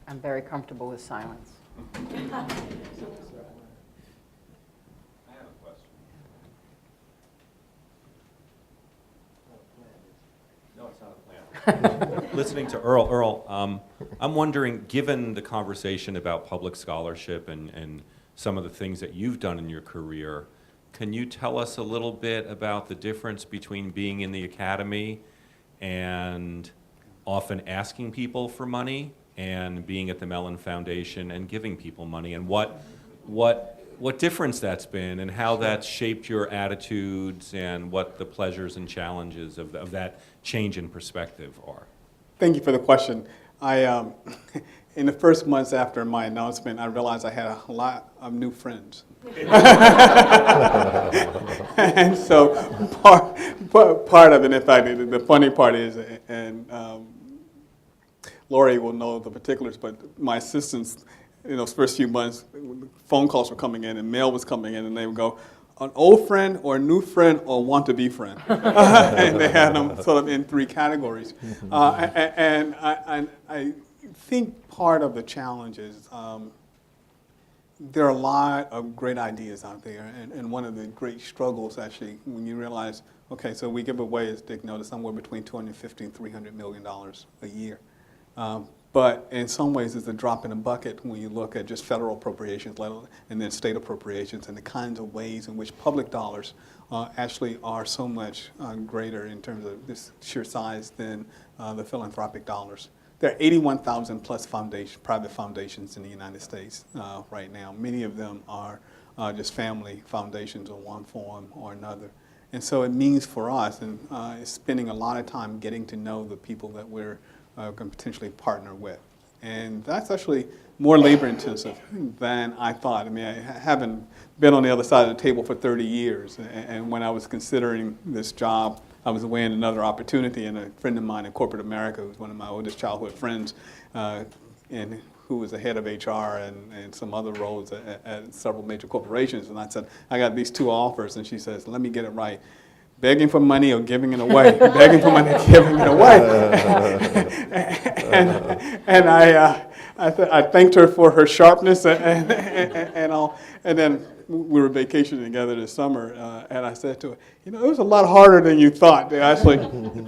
I'm very comfortable with silence. I have a question. No, it's not a plan. Listening to Earl, I'm wondering, given the conversation about public scholarship and some of the things that you've done in your career, can you tell us a little bit about the difference between being in the academy and often asking people for money and being at the Mellon Foundation and giving people money, and what difference that's been and how that's shaped your attitudes and what the pleasures and challenges of that change in perspective are? Thank you for the question. I, in the first months after my announcement, I realized I had a lot of new friends. And so part of it, in fact, the funny part is, and Laurie will know the particulars, but my assistants, in those first few months, phone calls were coming in and mail was coming in, and they would go, an old friend or a new friend or want-to-be friend. And they had them sort of in three categories. And I think part of the challenge is there are a lot of great ideas out there, and one of the great struggles, actually, when you realize, okay, so we give away, as Dick noted, somewhere between $250 and $300 million a year. But in some ways, it's a drop in the bucket when you look at just federal appropriations and then state appropriations and the kinds of ways in which public dollars actually are so much greater in terms of this sheer size than the philanthropic dollars. There are 81,000 plus private foundations in the United States right now. Many of them are just family foundations of one form or another. And so it means for us, and spending a lot of time getting to know the people that we're can potentially partner with. And that's actually more labor intensive than I thought. I mean, I haven't been on the other side of the table for 30 years. And when I was considering this job I was away in another opportunity, and a friend of mine in corporate America, who's one of my oldest childhood friends, and who was the head of HR and some other roles at several major corporations. And I said, I got these 2 offers. And she says, let me get it right. Begging for money or giving it away? Begging for money or giving it away? and I thanked her for her sharpness and all. And then we were vacationing together this summer, and I said to her, it was a lot harder than you thought to actually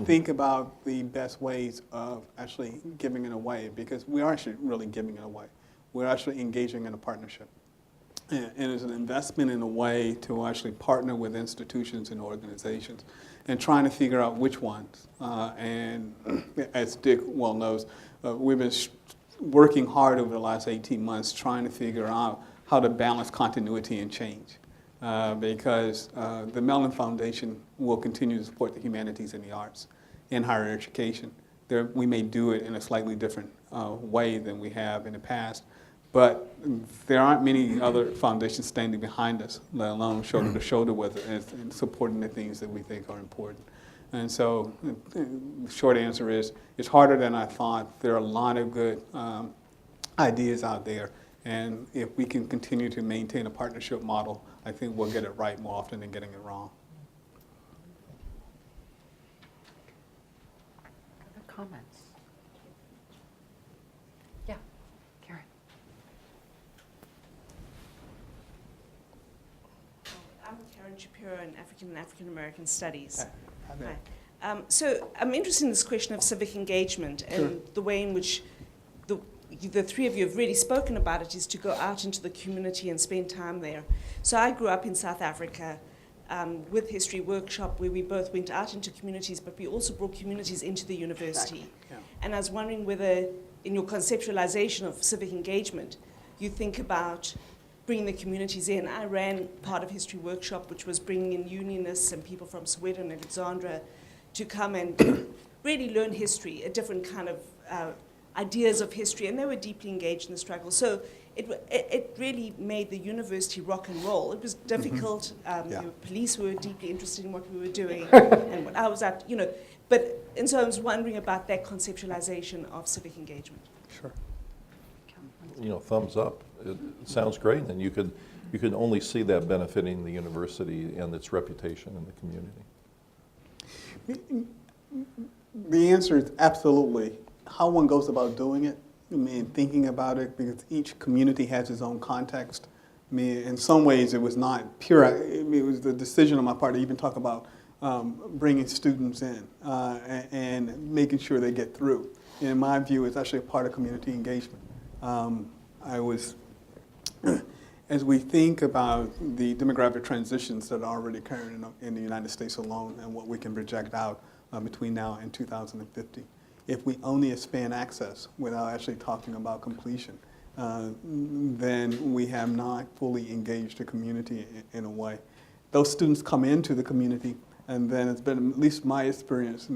think about the best ways of actually giving it away, because we are actually really giving it away. We're actually engaging in a partnership. And it's an investment in a way to actually partner with institutions and organizations and trying to figure out which ones. And as Dick well knows, we've been working hard over the last 18 months trying to figure out how to balance continuity and change. Because the Mellon Foundation will continue to support the humanities and the arts in higher education. We may do it in a slightly different way than we have in the past, but there aren't many other foundations standing behind us, let alone shoulder to shoulder with us and supporting the things that we think are important. And so the short answer is, it's harder than I thought. There are a lot of good ideas out there. And if we can continue to maintain a partnership model, I think we'll get it right more often than getting it wrong. Other comments? Yeah, Karen. I'm Karen Shapiro in African and African American Studies. Hi. So I'm interested in this question of civic engagement and the way in which the 3 of you have really spoken about it, is to go out into the community and spend time there. So I grew up in South Africa with History Workshop, where we both went out into communities, but we also brought communities into the university. Exactly. Yeah. And I was wondering whether, in your conceptualization of civic engagement, you think about bringing the communities in. I ran part of History Workshop, which was bringing in unionists and people from Soweto and Alexandra to come and really learn history, a different kind of ideas of history, and they were deeply engaged in the struggle. So it really made the university rock and roll. It was difficult. There were police who were deeply interested in what we were doing, and what I was at, and so I was wondering about that conceptualization of civic engagement. Sure. Thumbs up. It sounds great, and you could only see that benefiting the university and its reputation in the community. The answer is absolutely. How one goes about doing it, thinking about it, because each community has its own context. In some ways it was not pure, it was the decision on my part to even talk about bringing students in and making sure they get through. In my view, it's actually a part of community engagement. As we think about the demographic transitions that are already occurring in the United States alone and what we can project out between now and 2050, if we only expand access without actually talking about completion, then we have not fully engaged the community in a way. Those students come into the community, and then it's been, at least my experience,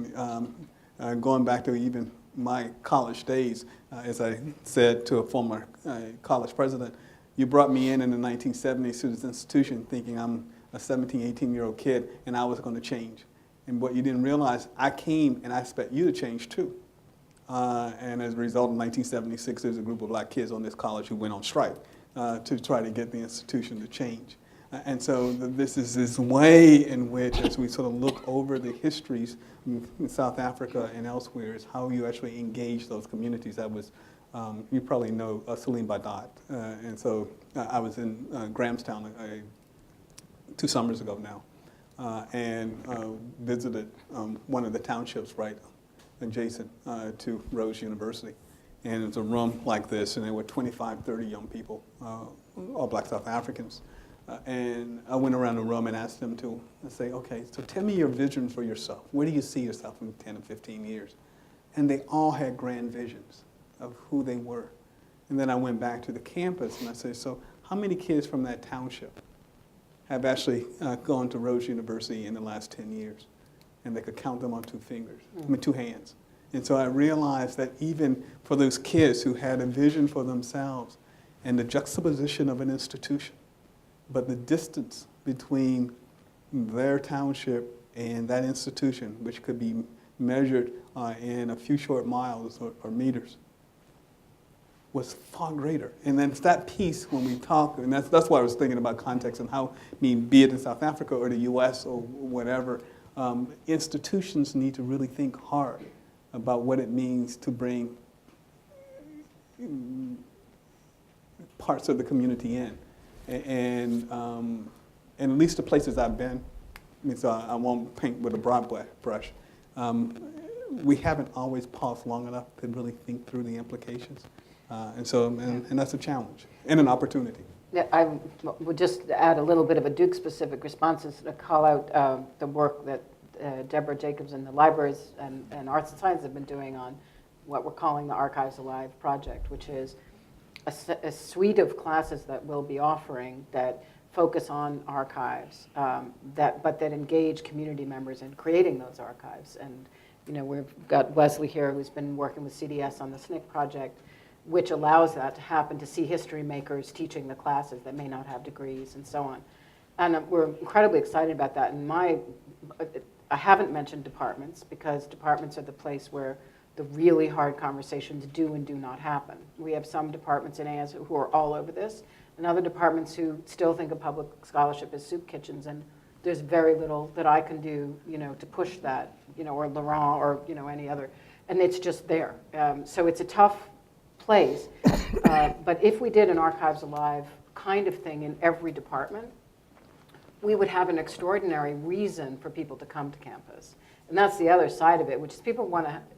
going back to even my college days, as I said to a former college president, you brought me in the 1970s to this institution thinking I'm a 17, 18-year-old kid and I was going to change. And what you didn't realize, I came and I expect you to change too. And as a result, in 1976, there's a group of black kids on this college who went on strike to try to get the institution to change. And so this is this way in which, as we sort of look over the histories in South Africa and elsewhere, is how you actually engage those communities. That was, you probably know Salim Badat. And so I was in Grahamstown 2 summers ago now. And visited one of the townships right adjacent to Rose University. And it was a room like this, and there were 25, 30 young people, all black South Africans. And I went around the room and asked them to say, okay, so tell me your vision for yourself. Where do you see yourself in 10 or 15 years? And they all had grand visions of who they were. And then I went back to the campus and I said, so how many kids from that township have actually gone to Rose University in the last 10 years? And they could count them on 2 fingers, I mean 2 hands. And so I realized that even for those kids who had a vision for themselves and the juxtaposition of an institution, but the distance between their township and that institution, which could be measured in a few short miles or meters, was far greater. And then it's that piece when we talk, and that's why I was thinking about context and how, be it in South Africa or the US or whatever, institutions need to really think hard about what it means to bring parts of the community in. And at least the places I've been, so I won't paint with a broad brush, we haven't always paused long enough to really think through the implications. And that's a challenge and an opportunity. Yeah, I would just add a little bit of a Duke-specific response is to call out the work that Deborah Jacobs and the libraries and arts and science have been doing on what we're calling the Archives Alive project, which is a suite of classes that we'll be offering that focus on archives, but that engage community members in creating those archives. And we've got Wesley here who's been working with CDS on the SNCC project, which allows that to happen, to see history makers teaching the classes that may not have degrees and so on. And we're incredibly excited about that. And I haven't mentioned departments because departments are the place where the really hard conversations do and do not happen. We have some departments in AS who are all over this, and other departments who still think of public scholarship as soup kitchens, and there's very little that I can do, to push that, or Laurent or, any other, and it's just there. So it's a tough place, but if we did an Archives Alive kind of thing in every department, we would have an extraordinary reason for people to come to campus. And that's the other side of it, which is people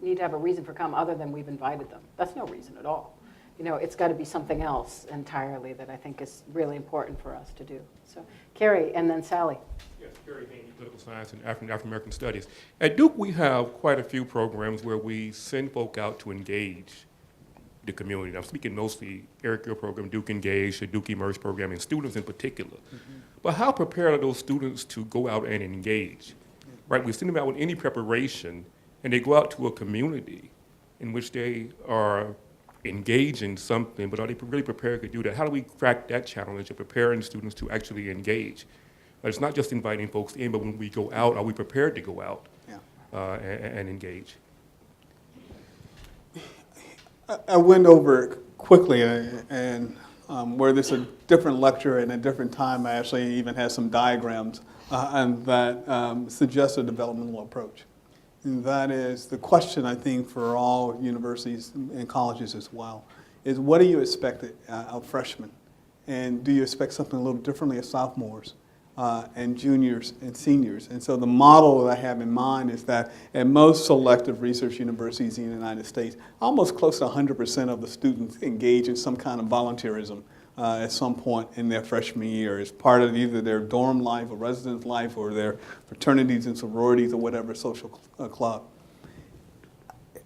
need to have a reason for come other than we've invited them. That's no reason at all. It's got to be something else entirely that I think is really important for us to do. So Carrie, and then Sally. Yes, Carrie Haney, Political Science and African-American Studies. At Duke, we have quite a few programs where we send folk out to engage the community. I'm speaking mostly Eric Gill program, Duke Engage, the Duke Immerse program, and students in particular. Mm-hmm. But how prepared are those students to go out and engage? Right, we send them out with any preparation, and they go out to a community in which they are engaging something, but are they really prepared to do that? How do we crack that challenge of preparing students to actually engage? It's not just inviting folks in, but when we go out, are we prepared to go out and engage? I went over it quickly, and where there's a different lecture and a different time, I actually even had some diagrams and that suggest a developmental approach. And that is the question, I think, for all universities and colleges as well, is what do you expect of freshmen? And do you expect something a little differently of sophomores and juniors and seniors? And so the model that I have in mind is that at most selective research universities in the United States, almost close to 100% of the students engage in some kind of volunteerism at some point in their freshman year as part of either their dorm life or residence life or their fraternities and sororities or whatever social club.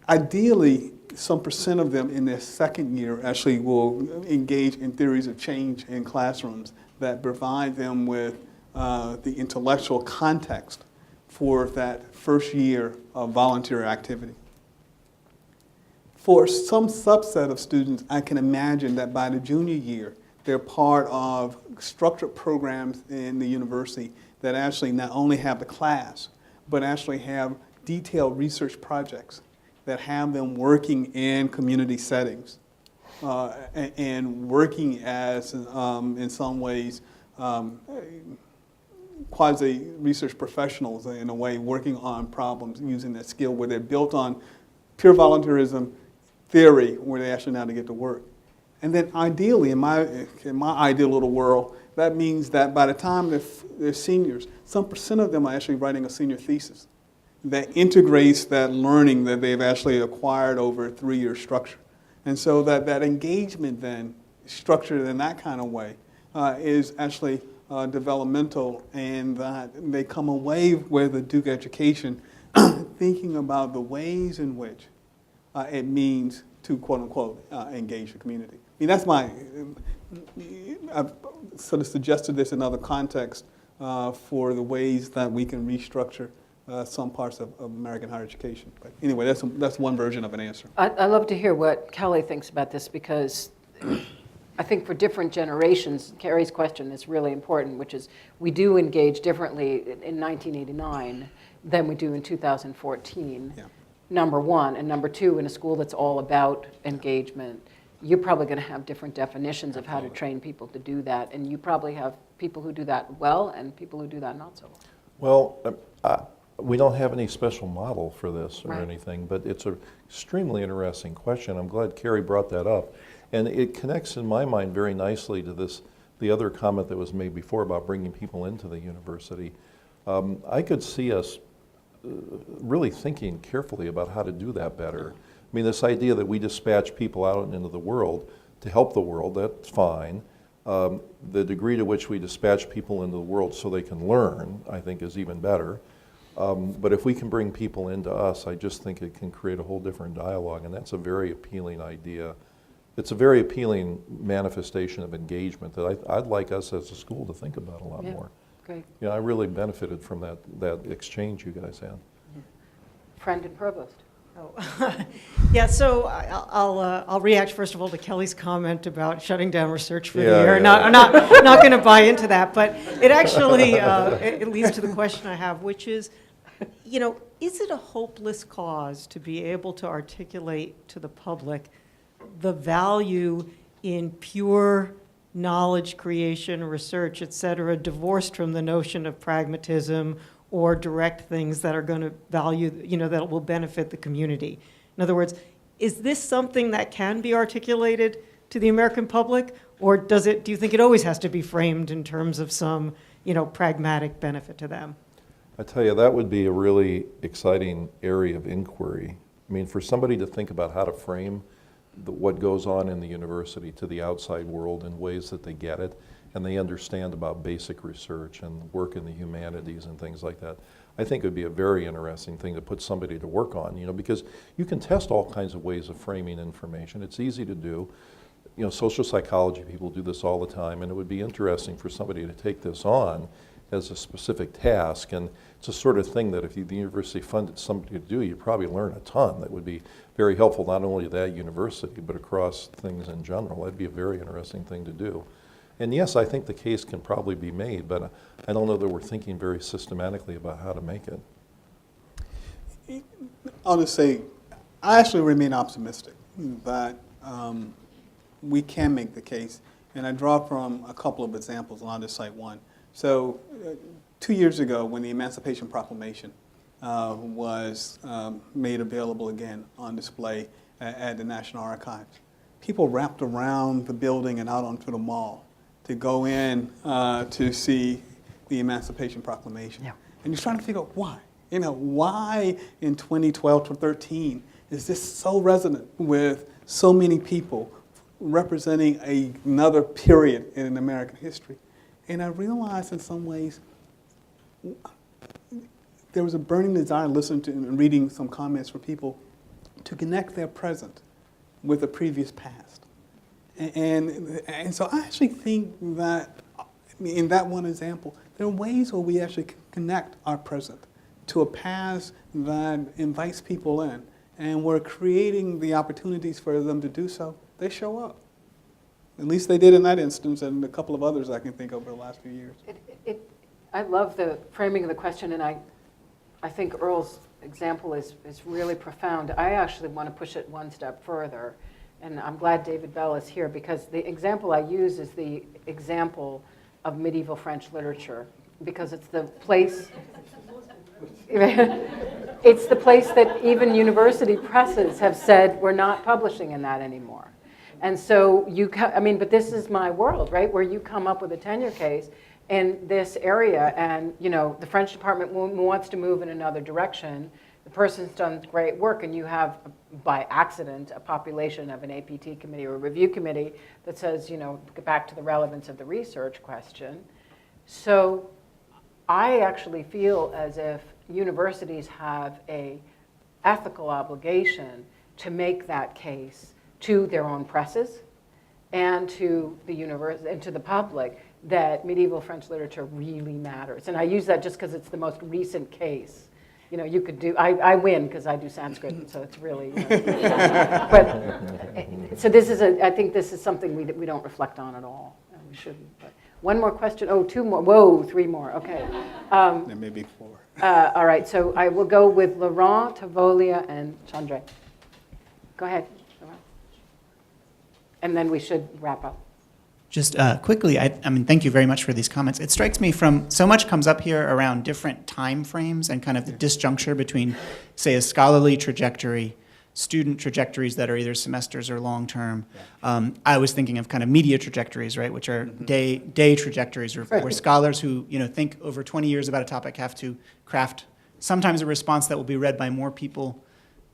Ideally, some percent of them in their second year actually will engage in theories of change in classrooms that provide them with the intellectual context for that first year of volunteer activity. For some subset of students, I can imagine that by the junior year, they're part of structured programs in the university that actually not only have the class, but actually have detailed research projects that have them working in community settings and working as, in some ways, quasi-research professionals in a way, working on problems using that skill where they're built on pure volunteerism theory where they actually know how to get to work. And then ideally, in my ideal little world, that means that by the time they're seniors, some percent of them are actually writing a senior thesis that integrates that learning that they've actually acquired over a 3-year structure. And so that engagement then, structured in that kind of way, is actually developmental, and that they come away with a Duke education thinking about the ways in which it means to, quote unquote, engage the community. I mean, that's I've sort of suggested this in other contexts for the ways that we can restructure some parts of American higher education. But anyway, that's one version of an answer. I'd love to hear what Kelly thinks about this, because I think for different generations, Carrie's question is really important, which is we do engage differently in 1989 than we do in 2014, number one. And number two, in a school that's all about engagement, you're probably going to have different definitions of how to train people to do that. And you probably have people who do that well and people who do that not so well. Well, we don't have any special model for this or Right. anything, but it's an extremely interesting question. I'm glad Carrie brought that up. And it connects in my mind very nicely to the other comment that was made before about bringing people into the university. I could see us really thinking carefully about how to do that better. I mean, this idea that we dispatch people out into the world to help the world, that's fine. The degree to which we dispatch people into the world so they can learn, I think, is even better. But if we can bring people into us, I just think it can create a whole different dialogue, and that's a very appealing idea. It's a very appealing manifestation of engagement that I'd like us as a school to think about a lot more. Great. Yeah, I really benefited from that exchange you guys had. Friend and provost. Oh. Yeah, so I'll react first of all to Kelly's comment about shutting down research for the year. Yeah. I'm not going to buy into that, but it actually it leads to the question I have, which is, is it a hopeless cause to be able to articulate to the public the value in pure knowledge creation, research, et cetera, divorced from the notion of pragmatism or direct things that are going to value, that will benefit the community? In other words, is this something that can be articulated to the American public, or do you think it always has to be framed in terms of some, pragmatic benefit to them? I tell you, that would be a really exciting area of inquiry. I mean, for somebody to think about how to frame what goes on in the university to the outside world in ways that they get it and they understand about basic research and work in the humanities and things like that, I think it would be a very interesting thing to put somebody to work on, because you can test all kinds of ways of framing information. It's easy to do. Social psychology people do this all the time, and it would be interesting for somebody to take this on as a specific task. And it's a sort of thing that if the university funded somebody to do, you'd probably learn a ton that would be very helpful not only to that university, but across things in general. That'd be a very interesting thing to do. And yes, I think the case can probably be made, but I don't know that we're thinking very systematically about how to make it. I'll just say, I actually remain optimistic that we can make the case. And I draw from a couple of examples, and I'll just cite one. So 2 years ago, when the Emancipation Proclamation was made available again on display at the National Archives, people wrapped around the building and out onto the mall to go in to see the Emancipation Proclamation. Yeah. And you're trying to figure out why. Why in 2012 to 13 is this so resonant with so many people representing another period in American history? And I realized in some ways there was a burning desire, listening to and reading some comments from people, to connect their present with the previous past. And so I actually think that in that one example, there are ways where we actually connect our present to a past that invites people in, and we're creating the opportunities for them to do so. They show up. At least they did in that instance, and a couple of others I can think of over the last few years. I love the framing of the question, and I think Earl's example is really profound. I actually want to push it one step further, and I'm glad David Bell is here, because the example I use is the example of medieval French literature, because it's the place it's the place that even university presses have said we're not publishing in that anymore. And so but this is my world, right? Where you come up with a tenure case in this area, and the French department wants to move in another direction. The person's done great work, and you have, by accident, a population of an APT committee or a review committee that says, get back to the relevance of the research question. So I actually feel as if universities have an ethical obligation to make that case to their own presses and to the university and to the public that medieval French literature really matters. And I use that just because it's the most recent case. You know, you could do, I win because I do Sanskrit, and so it's really, but, so this is I think this is something we don't reflect on at all, and we shouldn't. But one more question, oh, two more, whoa, three more, okay. There may be 4. All right, so I will go with Laurent, Tavolia, and Chandra. Go ahead, Laurent. And then we should wrap up. Just quickly, I mean, thank you very much for these comments. It strikes me from, so much comes up here around different time frames and kind of the disjuncture between, say, a scholarly trajectory, student trajectories that are either semesters or long-term. I was thinking of kind of media trajectories, right, which are day trajectories, where scholars who, you know, think over 20 years about a topic have to craft sometimes a response that will be read by more people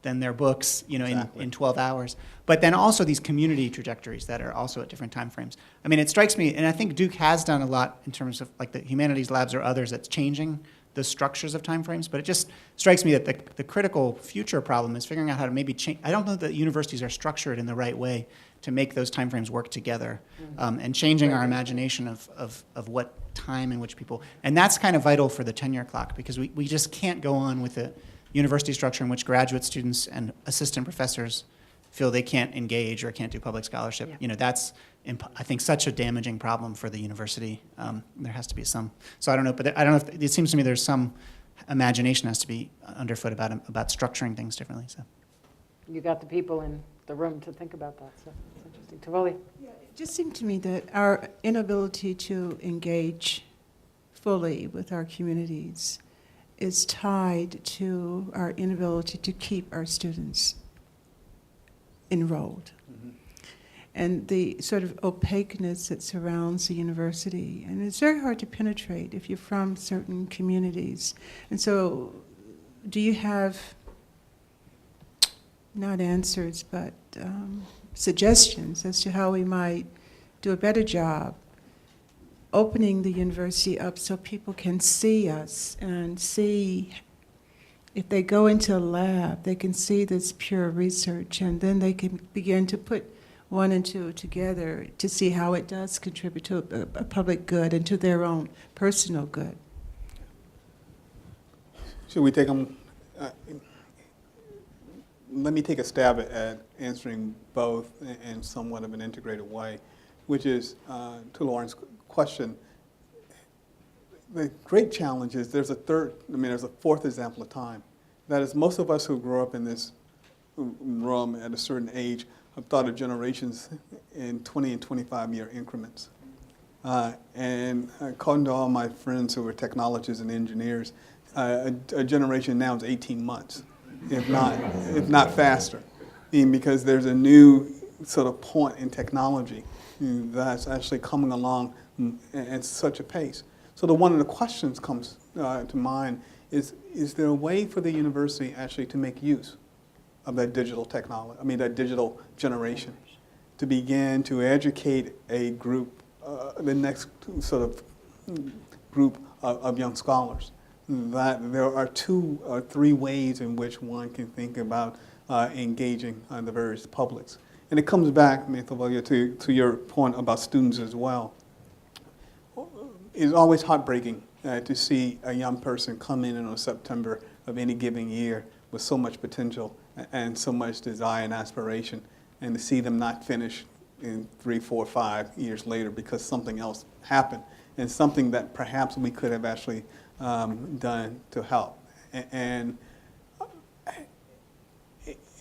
than their books, you know, in 12 hours. But then also these community trajectories that are also at different time frames. I mean, it strikes me, and I think Duke has done a lot in terms of like the humanities labs or others that's changing the structures of time frames, but it just strikes me that the critical future problem is figuring out how to maybe change. I don't know that universities are structured in the right way to make those time frames work together, and changing our imagination of what time in which people, and that's kind of vital for the tenure clock, because we just can't go on with a university structure in which graduate students and assistant professors feel they can't engage or can't do public scholarship. Yeah. You know, that's, I think, such a damaging problem for the university. There has to be some, so I don't know, but I don't know if, it seems to me there's some imagination has to be underfoot about structuring things differently. So You got the people in the room to think about that, so it's interesting. Tavoli? Yeah, it just seemed to me that our inability to engage fully with our communities is tied to our inability to keep our students enrolled. Mm-hmm. And the sort of opaqueness that surrounds the university. And it's very hard to penetrate if you're from certain communities. And so do you have, not answers, but suggestions as to how we might do a better job opening the university up so people can see us and see, if they go into a lab, they can see this pure research, and then they can begin to put one and two together to see how it does contribute to a public good and to their own personal good. Should we take them? Let me take a stab at answering both in somewhat of an integrated way, which is, to Lauren's question, the great challenge is there's a fourth example of time. That is, most of us who grow up in this room at a certain age have thought of generations in 20 and 25-year increments. And according to all my friends who are technologists and engineers, a generation now is 18 months, if not faster, because there's a new sort of point in technology that's actually coming along at such a pace. So one of the questions comes to mind is there a way for the university actually to make use of that digital technology, that digital generation, to begin to educate a group, the next sort of group of young scholars? That there are 2 or 3 ways in which one can think about engaging the various publics. And it comes back, to your point about students as well. It's always heartbreaking to see a young person come in September of any given year with so much potential and so much desire and aspiration, and to see them not finish in 3, 4, 5 years later because something else happened, and something that perhaps we could have actually done to help. And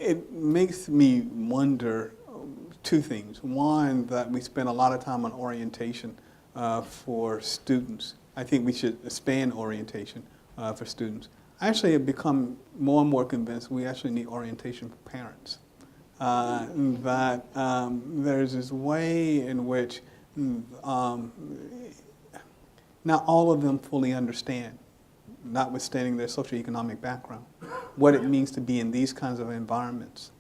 it makes me wonder 2 things. One, that we spend a lot of time on orientation for students. I think we should expand orientation for students. I actually have become more and more convinced we actually need orientation for parents. That there's this way in which not all of them fully understand, notwithstanding their socioeconomic background, what it means to be in these kinds of environments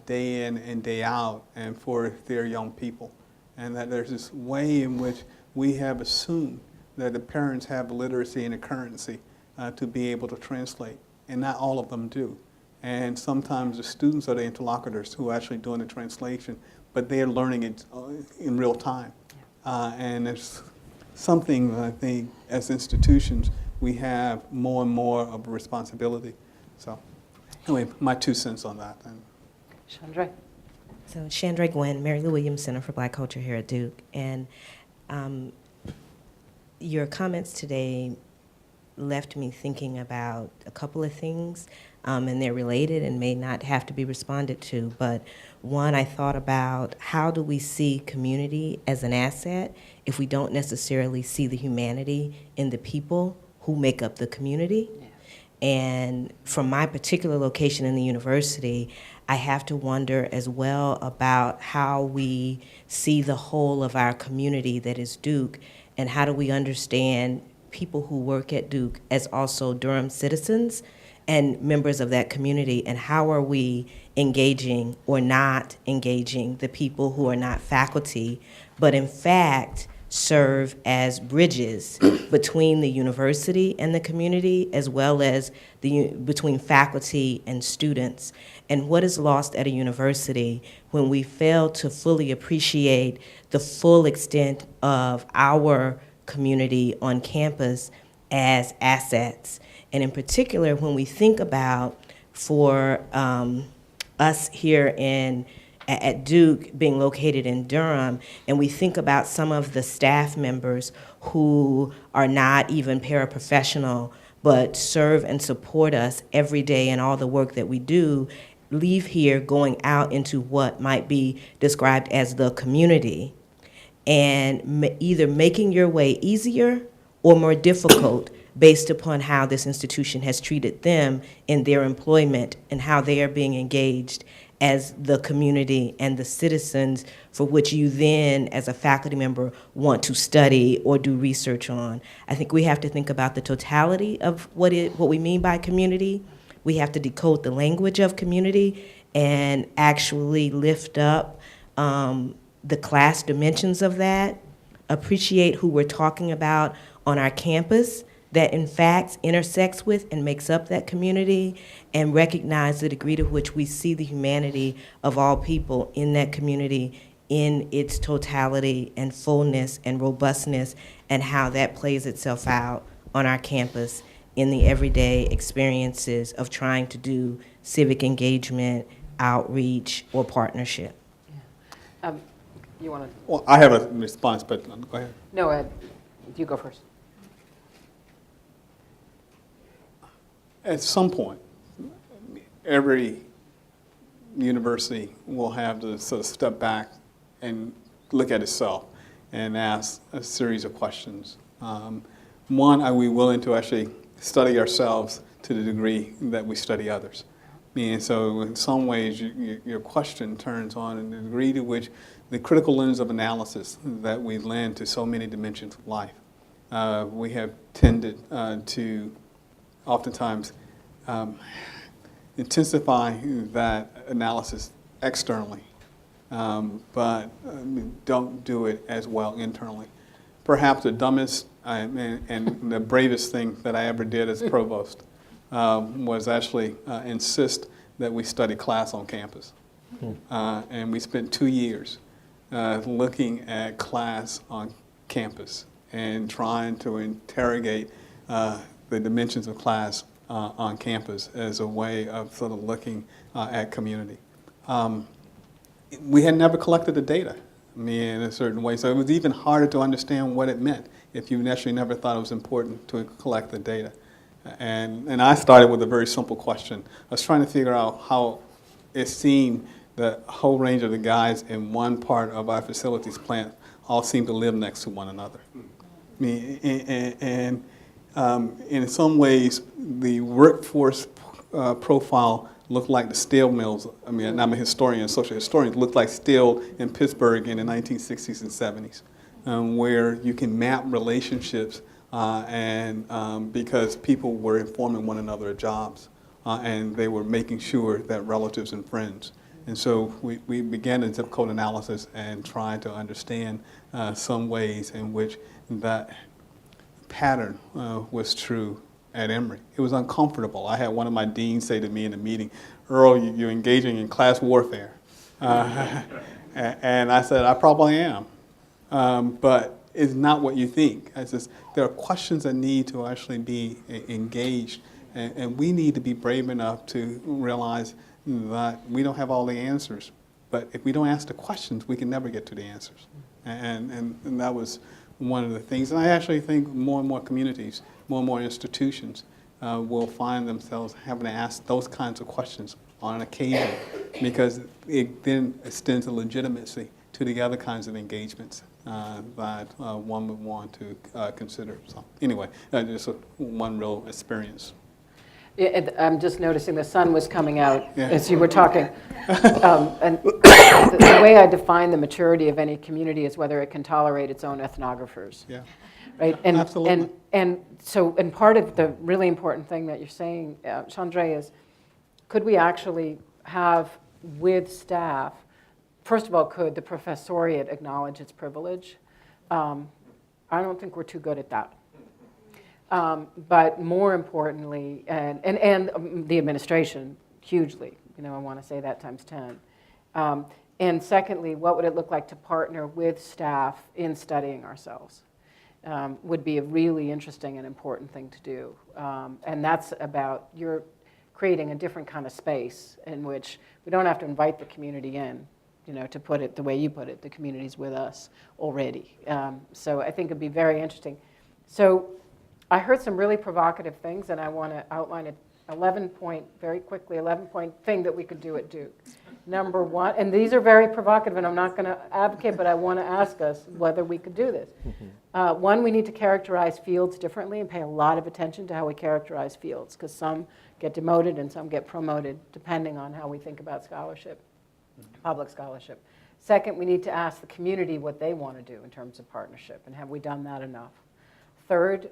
day in and day out, and for their young people. And that there's this way in which we have assumed that the parents have literacy and a currency to be able to translate, and not all of them do. And sometimes the students are the interlocutors who are actually doing the translation, but they're learning it in real time. And it's something that I think as institutions we have more and more of a responsibility. So anyway, my 2 cents on that. Chandra? So Chandra Gwynn, Mary Lou Williams Center for Black Culture here at Duke. And your comments today left me thinking about a couple of things, and they're related and may not have to be responded to. But one, I thought about how do we see community as an asset if we don't necessarily see the humanity in the people who make up the community? Yeah. And from my particular location in the university, I have to wonder as well about how we see the whole of our community that is Duke, and how do we understand people who work at Duke as also Durham citizens and members of that community, and how are we engaging or not engaging the people who are not faculty, but in fact serve as bridges between the university and the community, as well as between faculty and students. And what is lost at a university when we fail to fully appreciate the full extent of our community on campus as assets. And in particular, when we think about for us here at Duke being located in Durham, and we think about some of the staff members who are not even paraprofessional, but serve and support us every day in all the work that we do, leave here going out into what might be described as the community, and either making your way easier or more difficult based upon how this institution has treated them in their employment and how they are being engaged as the community and the citizens for which you then, as a faculty member, want to study or do research on. I think we have to think about the totality of what we mean by community. We have to decode the language of community and actually lift up the class dimensions of that, appreciate who we're talking about on our campus that in fact intersects with and makes up that community, and recognize the degree to which we see the humanity of all people in that community in its totality and fullness and robustness, and how that plays itself out on our campus in the everyday experiences of trying to do civic engagement, outreach, or partnership. You want to? Well, I have a response, but go ahead. No, Ed, you go first. At some point, every university will have to sort of step back and look at itself and ask a series of questions. One, are we willing to actually study ourselves to the degree that we study others? And so in some ways, your question turns on the degree to which the critical lens of analysis that we lend to so many dimensions of life. We have tended to oftentimes intensify that analysis externally, but don't do it as well internally. Perhaps the dumbest and the bravest thing that I ever did as provost was actually insist that we study class on campus. And we spent 2 years looking at class on campus and trying to interrogate the dimensions of class on campus as a way of sort of looking at community. We had never collected the data, in a certain way, so it was even harder to understand what it meant if you actually never thought it was important to collect the data. And I started with a very simple question. I was trying to figure out how it seemed the whole range of the guys in one part of our facilities plant all seemed to live next to one another. And in some ways, the workforce profile looked like the steel mills. I'm a historian, social historian, looked like steel in Pittsburgh in the 1960s and 70s, where you can map relationships because people were informing one another of jobs, and they were making sure that relatives and friends. And so we began a zip code analysis and tried to understand some ways in which that pattern was true at Emory. It was uncomfortable. I had one of my deans say to me in a meeting, "Earl, you're engaging in class warfare." And I said, "I probably am." But is not what you think. It's just, there are questions that need to actually be engaged, and we need to be brave enough to realize that we don't have all the answers. But if we don't ask the questions, we can never get to the answers. And that was one of the things. And I actually think more and more communities, more and more institutions will find themselves having to ask those kinds of questions on occasion, because it then extends a legitimacy to the other kinds of engagements that one would want to consider. So anyway, just one real experience. I'm just noticing the sun was coming out as you were talking. And the way I define the maturity of any community is whether it can tolerate its own ethnographers. Yeah. Right? And, Absolutely. And part of the really important thing that you're saying, Chandra, is could we actually have with staff, first of all, could the professoriate acknowledge its privilege? I don't think we're too good at that. But more importantly, and the administration, hugely, I want to say that times 10. And secondly, what would it look like to partner with staff in studying ourselves? Would be a really interesting and important thing to do. And that's about you're creating a different kind of space in which we don't have to invite the community in, to put it the way you put it, the community's with us already. So I think it'd be very interesting. So I heard some really provocative things, and I want to outline an 11-point thing that we could do at Duke. Number one, and these are very provocative, and I'm not going to advocate, but I want to ask us whether we could do this. One, we need to characterize fields differently and pay a lot of attention to how we characterize fields, because some get demoted and some get promoted, depending on how we think about scholarship, public scholarship. Second, we need to ask the community what they want to do in terms of partnership, and have we done that enough? Third,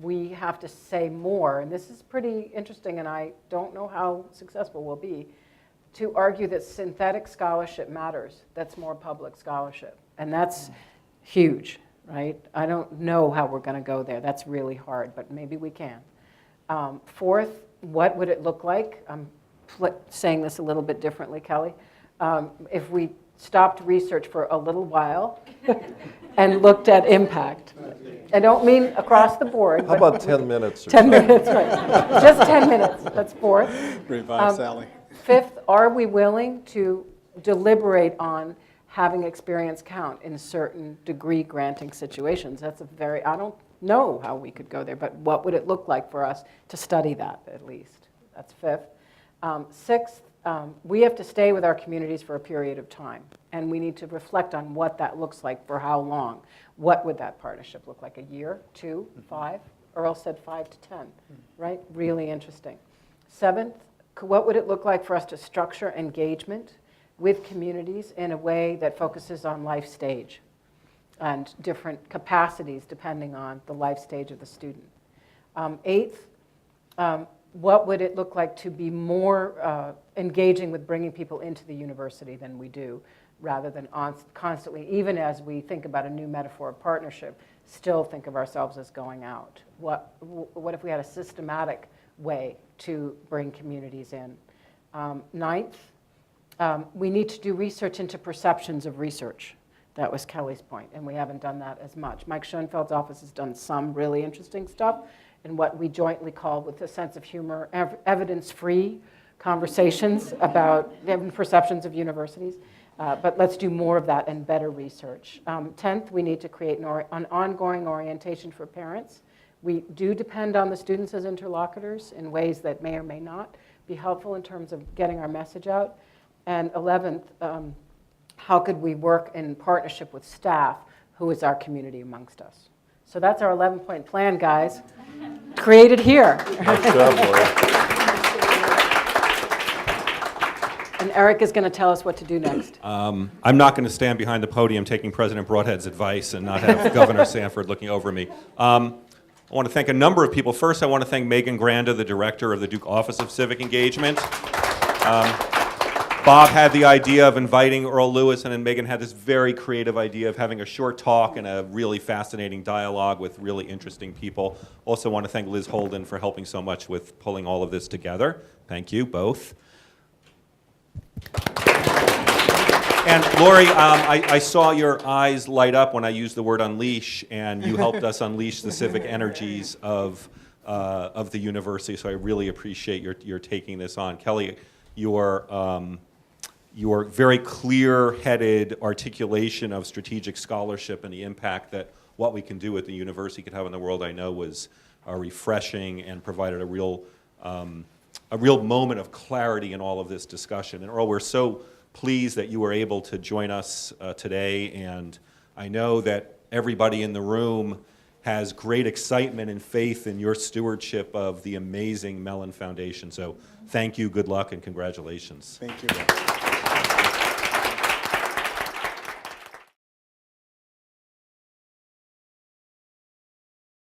we have to say more, and this is pretty interesting, and I don't know how successful we'll be, to argue that synthetic scholarship matters. That's more public scholarship, and that's huge, right? I don't know how we're going to go there. That's really hard, but maybe we can. Fourth, what would it look like? I'm saying this a little bit differently, Kelly. If we stopped research for a little while and looked at impact. I don't mean across the board. How about 10 minutes? 10 minutes, right. Just 10 minutes. That's fourth. Revive Sally. Fifth, are we willing to deliberate on having experience count in certain degree granting situations? That's I don't know how we could go there, but what would it look like for us to study that at least? That's fifth. Sixth, we have to stay with our communities for a period of time, and we need to reflect on what that looks like for how long. What would that partnership look like? A year, 2, 5? Earl said 5 to 10, right? Really interesting. Seventh, what would it look like for us to structure engagement with communities in a way that focuses on life stage and different capacities depending on the life stage of the student? Eighth, what would it look like to be more engaging with bringing people into the university than we do, rather than constantly, even as we think about a new metaphor of partnership, still think of ourselves as going out? What if we had a systematic way to bring communities in? Ninth, we need to do research into perceptions of research. That was Kelly's point, and we haven't done that as much. Mike Schoenfeld's office has done some really interesting stuff in what we jointly call, with a sense of humor, evidence-free conversations about perceptions of universities. But let's do more of that and better research. 10th, we need to create an ongoing orientation for parents. We do depend on the students as interlocutors in ways that may or may not be helpful in terms of getting our message out. And 11th, how could we work in partnership with staff, who is our community amongst us? So that's our 11-point plan, guys. Created here. Nice job, Laurie. And Eric is going to tell us what to do next. I'm not going to stand behind the podium taking President Broadhead's advice and not have Governor Sanford looking over me. I want to thank a number of people. First, I want to thank Megan Granda, the director of the Duke Office of Civic Engagement. Bob had the idea of inviting Earl Lewis, and then Megan had this very creative idea of having a short talk and a really fascinating dialogue with really interesting people. Also want to thank Liz Holden for helping so much with pulling all of this together. Thank you, both. And Laurie, I saw your eyes light up when I used the word unleash, and you helped us unleash the civic energies of the university, so I really appreciate your taking this on. Kelly, your very clear-headed articulation of strategic scholarship and the impact that what we can do at the university could have in the world, I know was refreshing and provided a real moment of clarity in all of this discussion. And Earl, we're so pleased that you were able to join us today, and I know that everybody in the room has great excitement and faith in your stewardship of the amazing Mellon Foundation. So thank you, good luck, and congratulations. Thank you.